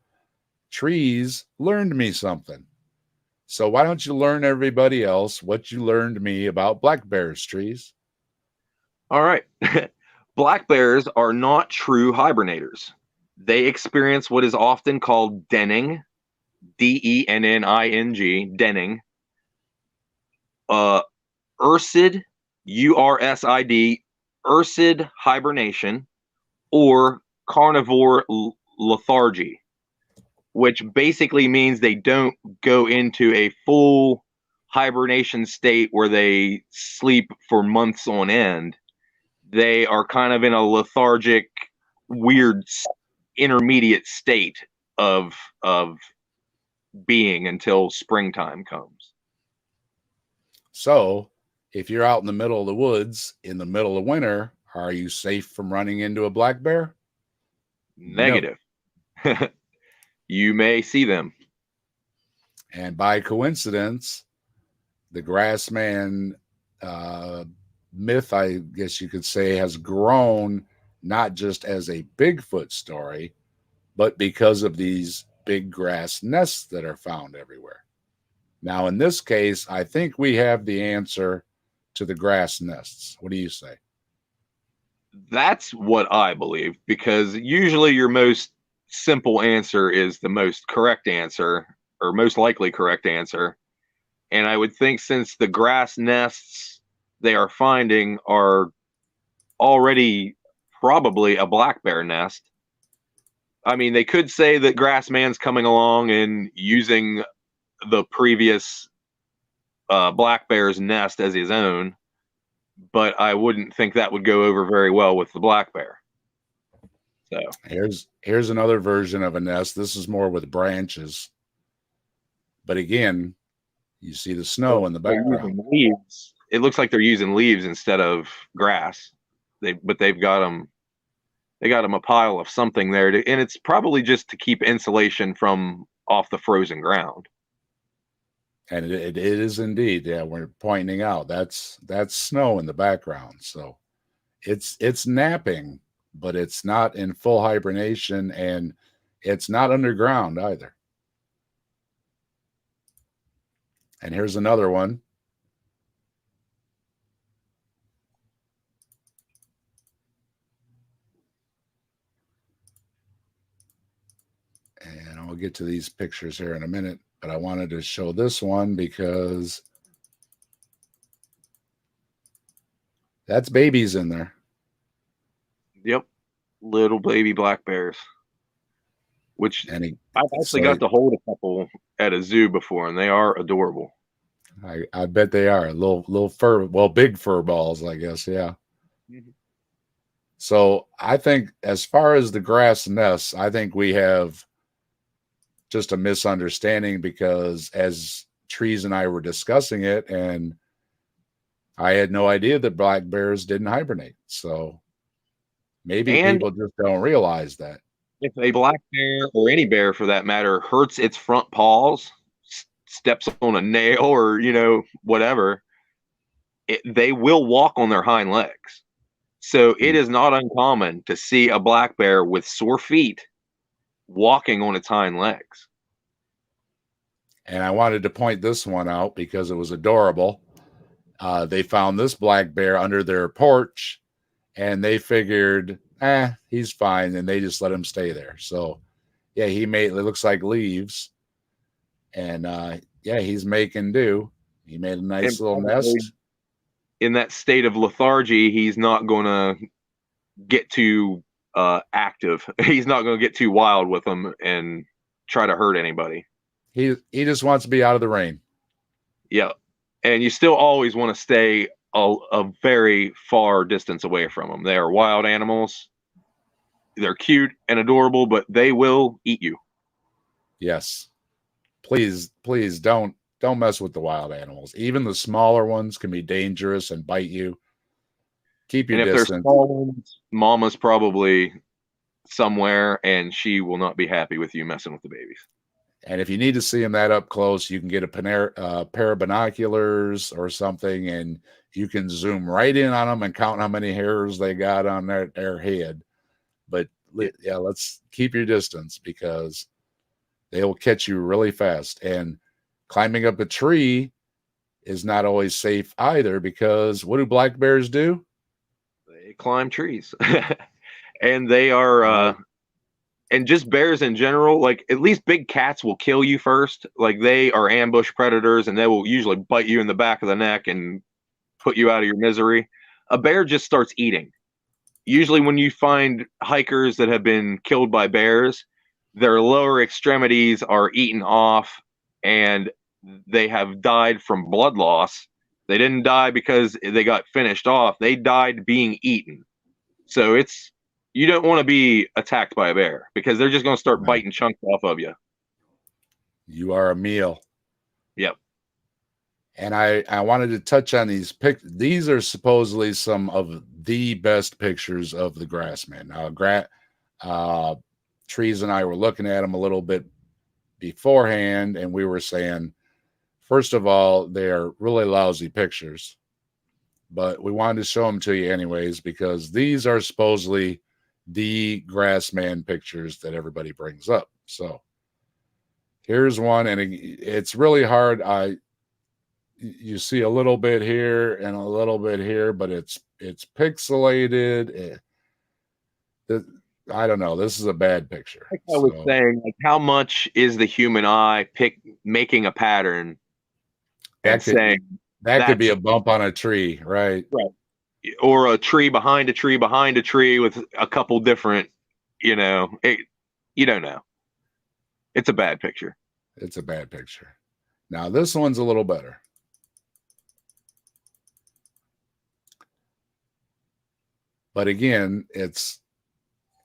Trees learned me something. So why don't you learn everybody else what you learned me about black bears, Trees? All right. Black bears are not true hibernators. They experience what is often called denning, denning, denning, ursid, ursid, ursid hibernation, or carnivore lethargy, which basically means they don't go into a full hibernation state where they sleep for months on end. They are kind of in a lethargic, weird, intermediate state of being until springtime comes. So if you're out in the middle of the woods in the middle of winter, are you safe from running into a black bear? Negative. No. You may see them. And by coincidence, the Grassman myth, I guess you could say, has grown not just as a Bigfoot story, but because of these big grass nests that are found everywhere. Now, in this case, I think we have the answer to the grass nests. What do you say? That's what I believe, because usually your most simple answer is the most correct answer, or most likely correct answer. And I would think since the grass nests they are finding are already probably a black bear nest. I mean, they could say that Grassman's coming along and using the previous black bear's nest as his own, but I wouldn't think that would go over very well with the black bear. So here's another version of a nest. This is more with branches, but again, you see the snow in the background. Leaves. It looks like they're using leaves instead of grass. They've got them. They got them a pile of something there, and it's probably just to keep insulation from off the frozen ground. And it is indeed. Yeah, we're pointing out that's snow in the background. So it's napping, but it's not in full hibernation, and it's not underground either. And here's another one. And I'll get to these pictures here in a minute, but I wanted to show this one because that's babies in there. Yep. Little baby black bears. Which I've actually got to hold a couple at a zoo before, and they are adorable. I bet they are. Little fur, well, big fur balls, I guess. Yeah. Mm-hmm. So I think as far as the grass nests, I think we have just a misunderstanding, because as Trees and I were discussing it, and I had no idea that black bears didn't hibernate. So maybe people just don't realize that. If a black bear, or any bear for that matter, hurts its front paws, steps on a nail, or whatever, they will walk on their hind legs. So it is not uncommon to see a black bear with sore feet walking on its hind legs. And I wanted to point this one out because it was adorable. They found this black bear under their porch, and they figured, he's fine, and they just let him stay there. So yeah, it looks like leaves, and he's making do. He made a nice little nest. In that state of lethargy, he's not going to get too active. He's not going to get too wild with them and try to hurt anybody. He just wants to be out of the rain. Yeah. And you still always want to stay a very far distance away from them. They are wild animals. They're cute and adorable, but they will eat you. Yes. Please don't mess with the wild animals. Even the smaller ones can be dangerous and bite you. Keep your And if they're distance. small ones, mama's probably somewhere, and she will not be happy with you messing with the babies. And if you need to see them that up close, you can get a pair of binoculars or something, and you can zoom right in on them and count how many hairs they got on their head. But yeah, let's keep your distance because they will catch you really fast. And climbing up a tree is not always safe either, because what do black bears do? They climb trees. And they are and just bears in general, like at least big cats will kill you first. Like they are ambush predators, and they will usually bite you in the back of the neck and put you out of your misery. A bear just starts eating. Usually when you find hikers that have been killed by bears, their lower extremities are eaten off and they have died from blood loss. They didn't die because they got finished off. They died being eaten. So you don't want to be attacked by a bear because they're just going to start biting chunks off of you. You are a meal. Yep. And I wanted to touch on these these are supposedly some of the best pictures of the Grassman. Now, Trees and I were looking at them a little bit beforehand, and we were saying, first of all, they're really lousy pictures, but we wanted to show them to you anyways because these are supposedly the Grassman pictures that everybody brings up. So here's one, and it's really hard. You see a little bit here and a little bit here, but it's pixelated. I don't know. This is a bad picture. Like I was saying, like how much is the human eye making a pattern and saying that could be a bump on a tree, right? Right. Or a tree behind a tree behind a tree with a couple different, you don't know. It's a bad picture. It's a bad picture. Now this one's a little better. But again, it's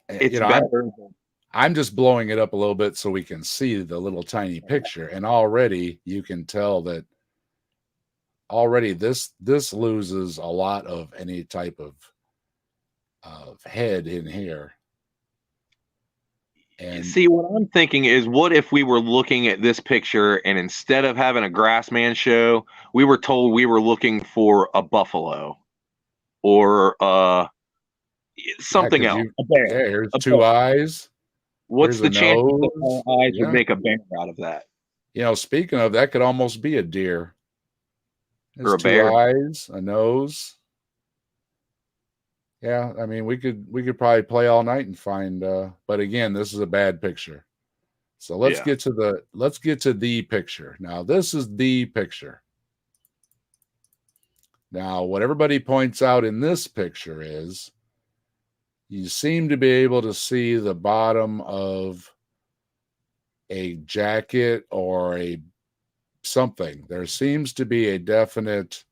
better. I'm just blowing it up a little bit so we can see the little tiny picture. And already you can tell that already this loses a lot of any type of head in here. And see, what I'm thinking is, what if we were looking at this picture and instead of having a Grassman show, we were told we were looking for a buffalo or something else. A bear. Yeah, here's two eyes. What's the chance that our eyes would make a bear out of that? Speaking of, that could almost be a deer. There's or a bear. Two eyes, a nose. Yeah, I mean, we could probably play all night and find. But again, this is a bad picture. So let's get to the picture. Now, this is the picture. Now, what everybody points out in this picture is you seem to be able to see the bottom of a jacket or something. There seems to be a definite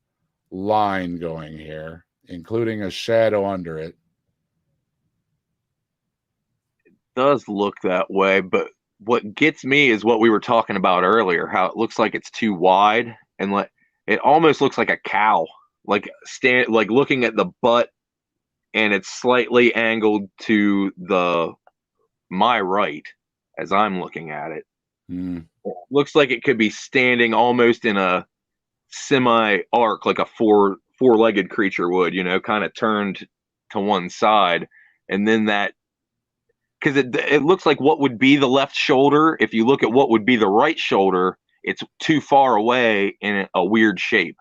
line going here, including a shadow under it. It does look that way, but what gets me is what we were talking about earlier, how it looks like it's too wide and it almost looks like a cow, like looking at the butt, and it's slightly angled to my right as I'm looking at it. Mm. It looks like it could be standing almost in a semi-arc, like a four-legged creature would, kind of turned to one side. And then because it looks like what would be the left shoulder, if you look at what would be the right shoulder, it's too far away in a weird shape.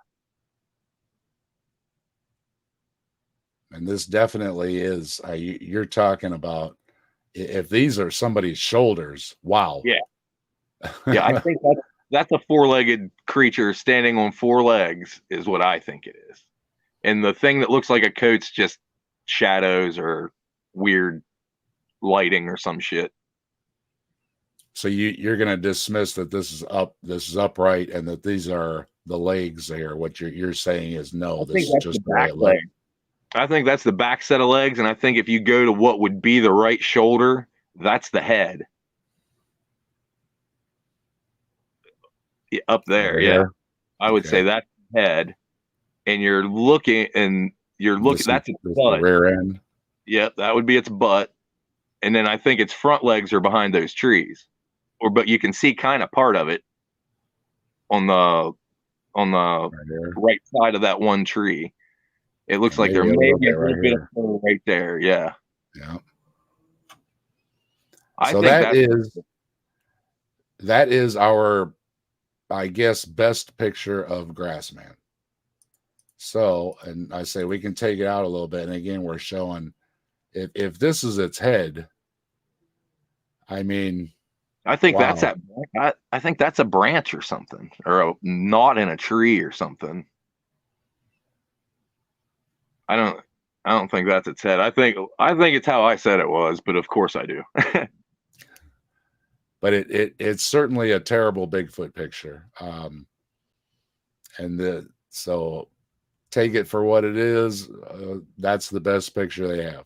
And this definitely is, you're talking about, if these are somebody's shoulders, wow. Yeah. Yeah, I think that's a four-legged creature standing on four legs is what I think it is. And the thing that looks like a coat's just shadows or weird lighting or some shit. So you're going to dismiss that this is upright and that these are the legs there. What you're saying is no, I this think is that's just the the way back it leg. looks. I think that's the back set of legs, and I think if you go to what would be the right shoulder, that's the head. Yeah, up there, Right yeah. here. I would say Okay. that's the head, and you're looking, This is, that's its this is the butt. rear end. Yep, that would be its butt, and then I think its front legs are behind those trees, but you can see kind of part of it on the Right here. right side of that one tree. It looks And like there maybe a may little be bit a right little bit of here. fur right there. Yeah, Yeah. I So think that is our, I guess, best picture of Grassman. So, and I say we can take it out a little bit. And again, we're showing if this is its head, I mean, I think that's wow. that. I think that's a branch or something, or a knot in a tree or something. I don't. I don't think that's its head. I think it's how I said it was, but of course I do. But it's certainly a terrible Bigfoot picture. So take it for what it is. That's the best picture they have.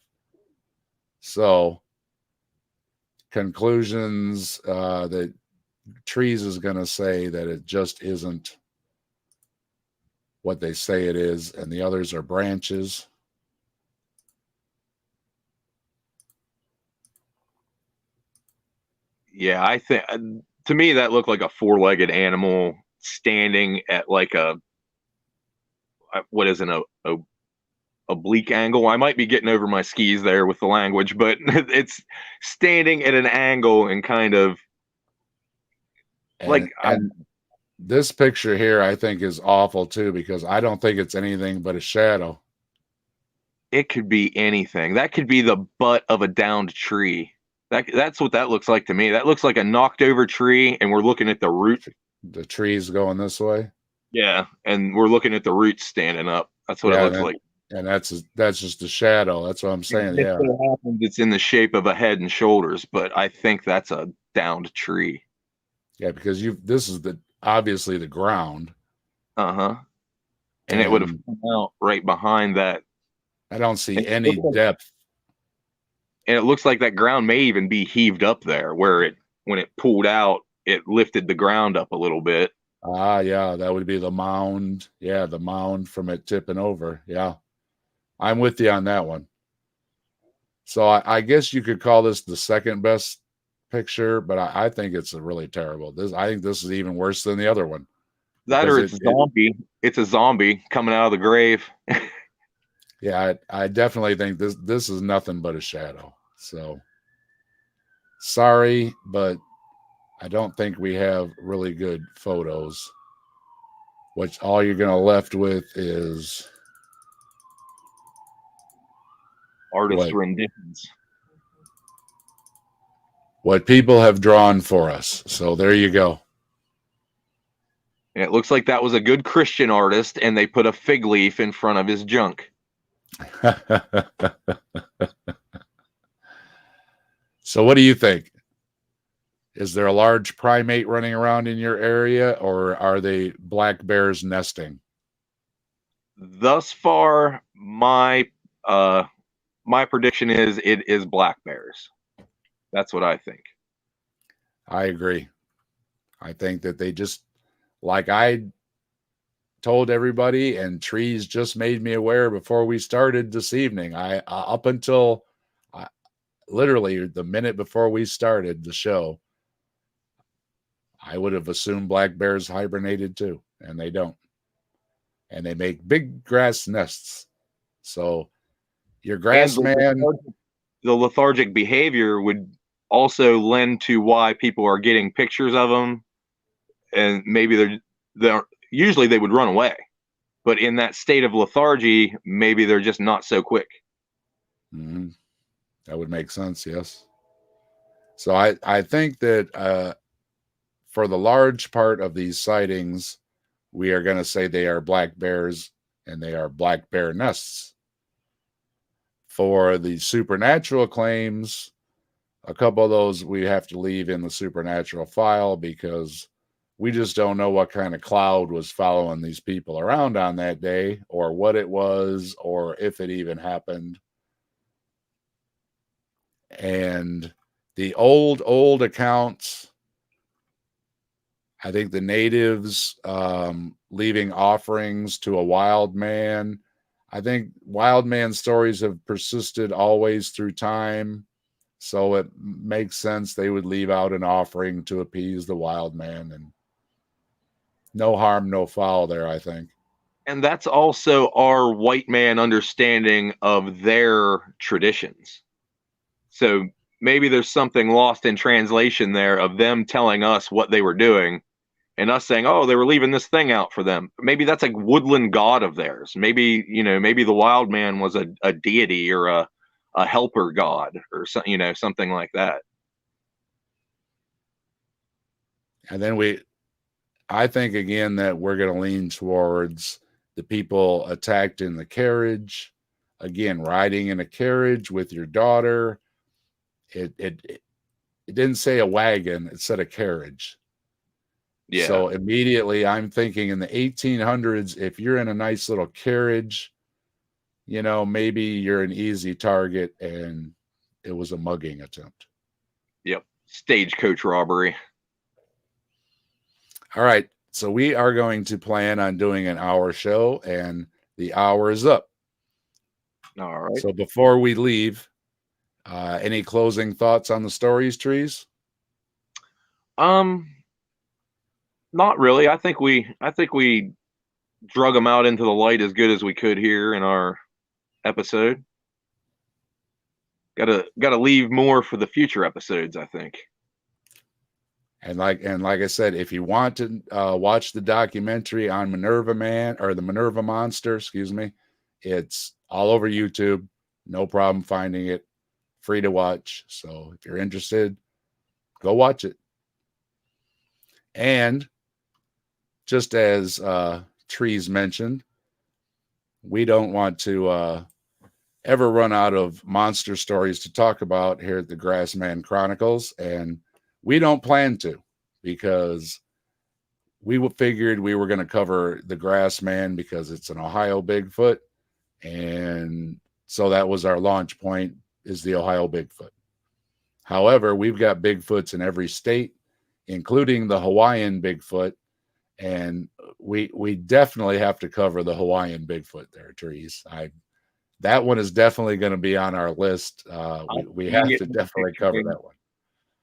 So conclusions, that Trees is going to say that it just isn't what they say it is, and the others are branches. Yeah, I think to me that looked like a four-legged animal standing at like a what is an oblique angle. I might be getting over my skis there with the language, but it's standing at an angle and kind of like And this picture here, I think, is awful too, because I don't think it's anything but a shadow. it could be anything. That could be the butt of a downed tree. That's what that looks like to me. That looks like a knocked over tree, and we're looking at the root. The trees going this way. Yeah, and we're looking at the roots standing up. That's what it Yeah, looks like. and that's just a shadow. That's what I'm saying. And it Yeah, so happens it's in the shape of a head and shoulders, but I think that's a downed tree. yeah, because this is obviously the ground, Uh-huh. And it would have and come out right behind that. I don't see any depth. And it looks like that ground may even be heaved up there, where when it pulled out, it lifted the ground up a little bit. Ah, yeah, that would be the mound. Yeah, the mound from it tipping over. Yeah, I'm with you on that one. So I guess you could call this the second best picture, but I think it's a really terrible. I think this is even worse than the other one. That or Because it's zombie. It's a zombie coming out of the grave. yeah, I definitely think this is nothing but a shadow. So sorry, but I don't think we have really good photos. Which all you're gonna left with is Artist what renditions. what people have drawn for us. So there you go. And it looks like that was a good Christian artist, and they put a fig leaf in front of his junk. So what do you think? Is there a large primate running around in your area, or are they black bears nesting? Thus far, my prediction is it is black bears. That's what I think. I agree. I think that they just, like I told everybody, and Trees just made me aware before we started this evening. I up until literally the minute before we started the show, I would have assumed black bears hibernated too, and they don't. And they make big grass nests. So your grass And man, the lethargic behavior would also lend to why people are getting pictures of them, and maybe they're usually they would run away, but in that state of lethargy, maybe they're just not so quick. that would make sense. Yes. So I think that for the large part of these sightings, we are going to say they are black bears and they are black bear nests. For the supernatural claims, a couple of those we have to leave in the supernatural file because We just don't know what kind of cloud was following these people around on that day, or what it was, or if it even happened. And the old accounts, I think the natives leaving offerings to a wild man. I think wild man stories have persisted always through time. So it makes sense they would leave out an offering to appease the wild man, and no harm, no foul there, I think. And that's also our white man understanding of their traditions. So maybe there's something lost in translation there of them telling us what they were doing and us saying, oh, they were leaving this thing out for them. Maybe that's a woodland god of theirs. Maybe, maybe the wild man was a deity or a helper god or something like that. And then I think again that we're going to lean towards the people attacked in the carriage. Again, riding in a carriage with your daughter. It didn't say a wagon, it said a carriage. Yeah. So immediately I'm thinking in the 1800s, if you're in a nice little carriage, maybe you're an easy target, and it was a mugging attempt. Yep. Stagecoach robbery. All right. So we are going to plan on doing an hour show, and the hour is up. All right. So before we leave, any closing thoughts on the stories, Trees? Not really. I think we drug them out into the light as good as we could here in our episode. Gotta leave more for the future episodes, I think. And like I said, if you want to watch the documentary on Minerva Man, or the Minerva Monster, excuse me, it's all over YouTube. No problem finding it. Free to watch. So if you're interested, go watch it. And just as Trees mentioned, we don't want to ever run out of monster stories to talk about here at the Grassman Chronicles, and we don't plan to, because we figured we were going to cover the Grassman because it's an Ohio Bigfoot, and so that was our launch point, is the Ohio Bigfoot. However, we've got Bigfoots in every state, including the Hawaiian Bigfoot, and we definitely have to cover the Hawaiian Bigfoot there, Trees. That one is definitely going to be on our list. We have to definitely cover that one.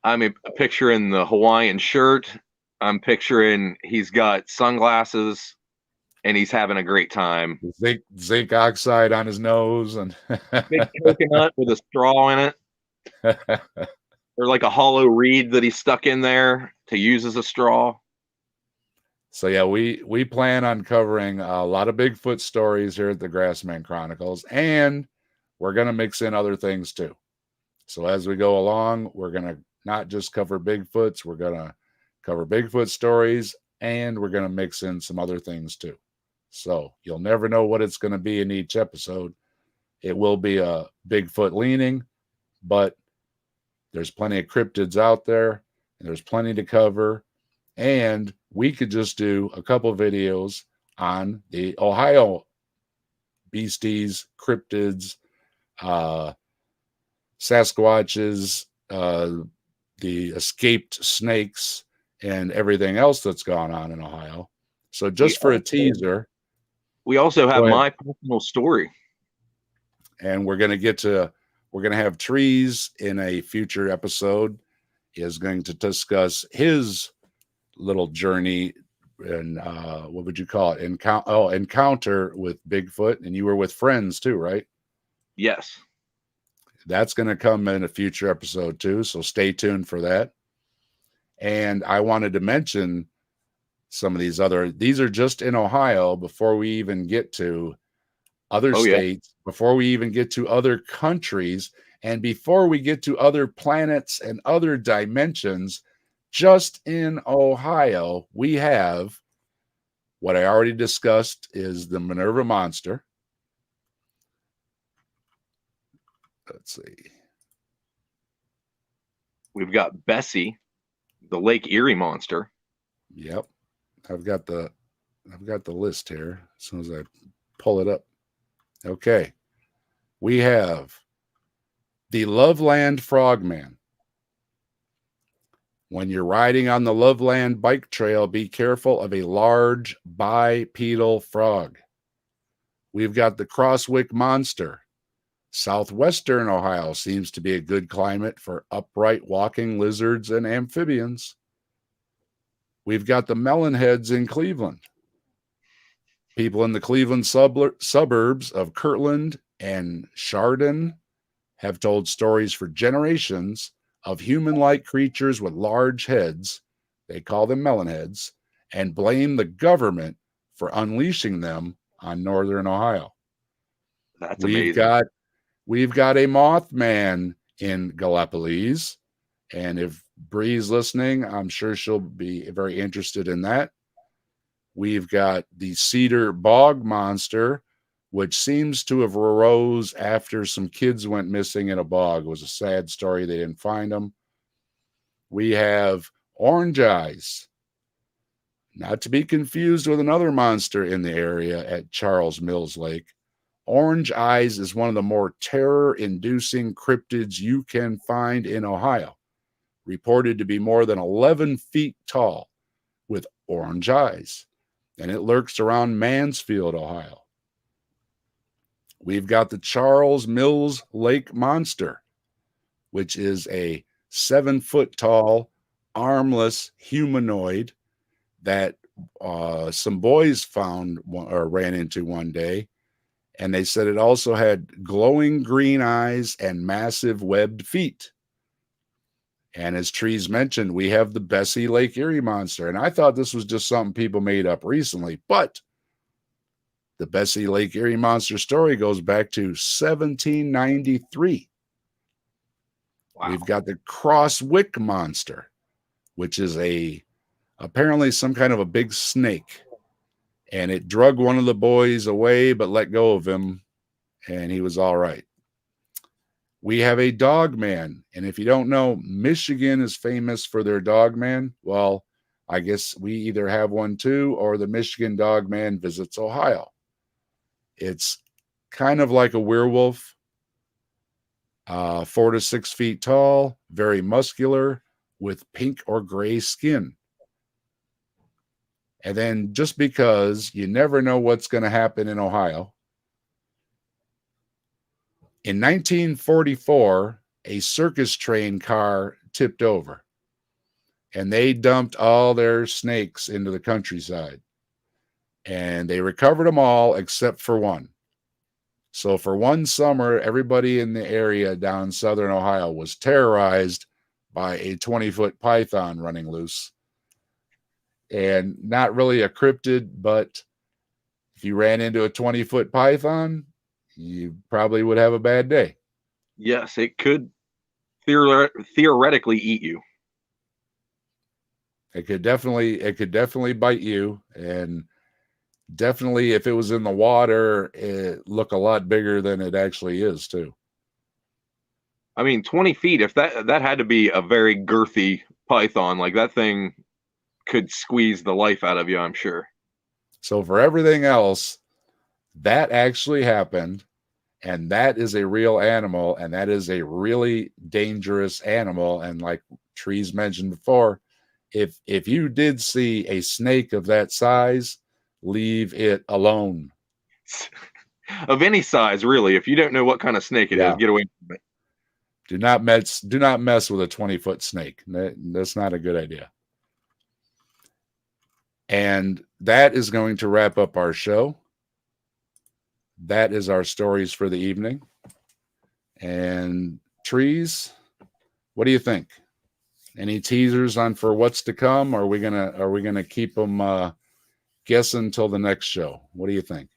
I'm picturing the Hawaiian shirt. I'm picturing he's got sunglasses and he's having a great time. Zinc oxide on his nose, and big coconut with a straw in it. Or like a hollow reed that he stuck in there to use as a straw. So yeah, we plan on covering a lot of Bigfoot stories here at the Grassman Chronicles, and we're going to mix in other things too. So as we go along, we're going to not just cover Bigfoots, we're going to cover Bigfoot stories, and we're going to mix in some other things too. So you'll never know what it's going to be in each episode. It will be a Bigfoot leaning, but there's plenty of cryptids out there, and there's plenty to cover. And we could just do a couple videos on the Ohio beasties, cryptids, Sasquatches, the escaped snakes, and everything else that's gone on in Ohio. So just for a teaser. We also have my personal story. And we're going to have Trees in a future episode is going to discuss his little journey and what would you call it? Encounter with Bigfoot. And you were with friends too, right? Yes. That's going to come in a future episode too. So stay tuned for that. And I wanted to mention some of these are just in Ohio before we even get to other states, before we even get to other countries, and before we get to other planets and other dimensions. Just in Ohio, we have what I already discussed is the Minerva Monster. Let's see. We've got Bessie, the Lake Erie Monster. Yep. I've got the list here as soon as I pull it up. Okay. We have the Loveland Frogman. When you're riding on the Loveland bike trail, be careful of a large bipedal frog. We've got the Crosswick Monster. Southwestern Ohio seems to be a good climate for upright walking lizards and amphibians. We've got the Melonheads in Cleveland. People in the Cleveland suburbs of Kirtland and Chardon have told stories for generations of human-like creatures with large heads, they call them melonheads, and blame the government for unleashing them on northern Ohio. That's We've amazing. got a Mothman in Gallipolis, and if Bree's listening, I'm sure she'll be very interested in that. We've got the Cedar Bog Monster, which seems to have arose after some kids went missing in a bog. It was a sad story. They didn't find them. We have Orange Eyes, not to be confused with another monster in the area at Charles Mills Lake. Orange Eyes is one of the more terror-inducing cryptids you can find in Ohio, reported to be more than 11 feet tall with orange eyes, and it lurks around Mansfield, Ohio. We've got the Charles Mills Lake Monster, which is a 7-foot tall, armless humanoid that some boys found or ran into one day. And they said it also had glowing green eyes and massive webbed feet. And as Trees mentioned, we have the Bessie Lake Erie Monster. And I thought this was just something people made up recently, but the Bessie Lake Erie Monster story goes back to 1793. Wow. We've got the Crosswick Monster, which is apparently some kind of a big snake. And it drug one of the boys away, but let go of him, and he was all right. We have a dog man. And if you don't know, Michigan is famous for their dog man. Well, I guess we either have one too, or the Michigan dog man visits Ohio. It's kind of like a werewolf, 4 to 6 feet tall, very muscular, with pink or gray skin. And then just because you never know what's going to happen in Ohio, in 1944, a circus train car tipped over, and they dumped all their snakes into the countryside. And they recovered them all except for one. So for one summer, everybody in the area down in southern Ohio was terrorized by a 20-foot python running loose. And not really a cryptid, but if you ran into a 20-foot python, you probably would have a bad day. Yes, it could theoretically eat you. It could definitely bite you, and definitely if it was in the water, it look a lot bigger than it actually is too. I mean, 20 feet, if that had to be a very girthy python, like that thing could squeeze the life out of you, I'm sure. So for everything else, that actually happened, and that is a real animal, and that is a really dangerous animal. And like Trees mentioned before, if you did see a snake of that size, leave it alone. Of any size, really. If you don't know what kind of snake it is, get away from it. Do not mess with a 20-foot snake. That's not a good idea. And that is going to wrap up our show. That is our stories for the evening. And Trees, what do you think? Any teasers on for what's to come? Or are we gonna keep them guessing until the next show? What do you think?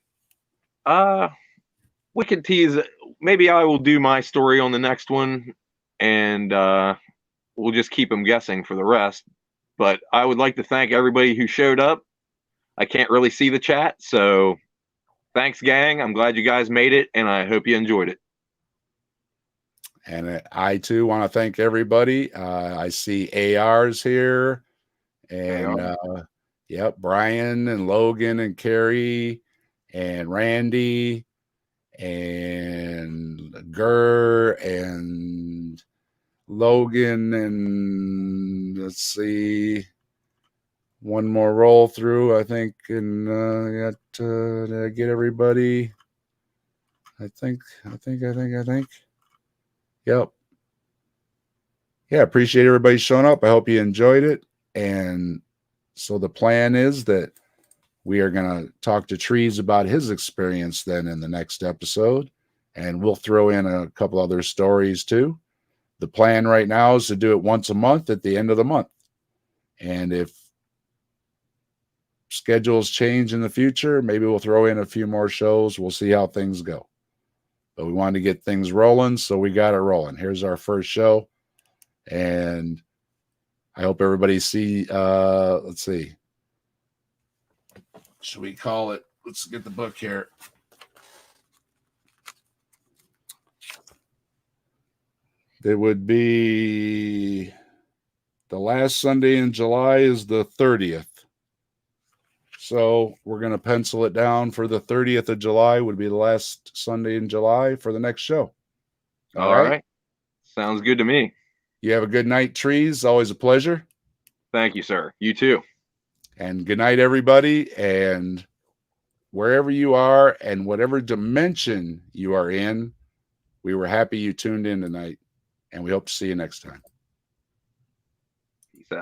We could tease. Maybe I will do my story on the next one, and we'll just keep them guessing for the rest. But I would like to thank everybody who showed up. I can't really see the chat, so thanks, gang. I'm glad you guys made it, and I hope you enjoyed it. And I too want to thank everybody. I see AR's here, And yep, Brian and Logan and Carrie and Randy and Gurr and Logan, and let's see, one more roll through, I think, and did I get everybody? I think. Yep. Yeah, appreciate everybody showing up. I hope you enjoyed it. And so the plan is that we are going to talk to Trees about his experience then in the next episode. And we'll throw in a couple other stories too. The plan right now is to do it once a month at the end of the month. And if schedules change in the future, maybe we'll throw in a few more shows. We'll see how things go. But we wanted to get things rolling, so we got it rolling. Here's our first show. And I hope everybody let's see. Should we call it? Let's get the book here. It would be the last Sunday in July is the 30th. So we're going to pencil it down for the 30th of July would be the last Sunday in July for the next show. All right. Sounds good to me. You have a good night, Trees. Always a pleasure. Thank you, sir. You too. And good night, everybody. And wherever you are and whatever dimension you are in, we were happy you tuned in tonight. And we hope to see you next time.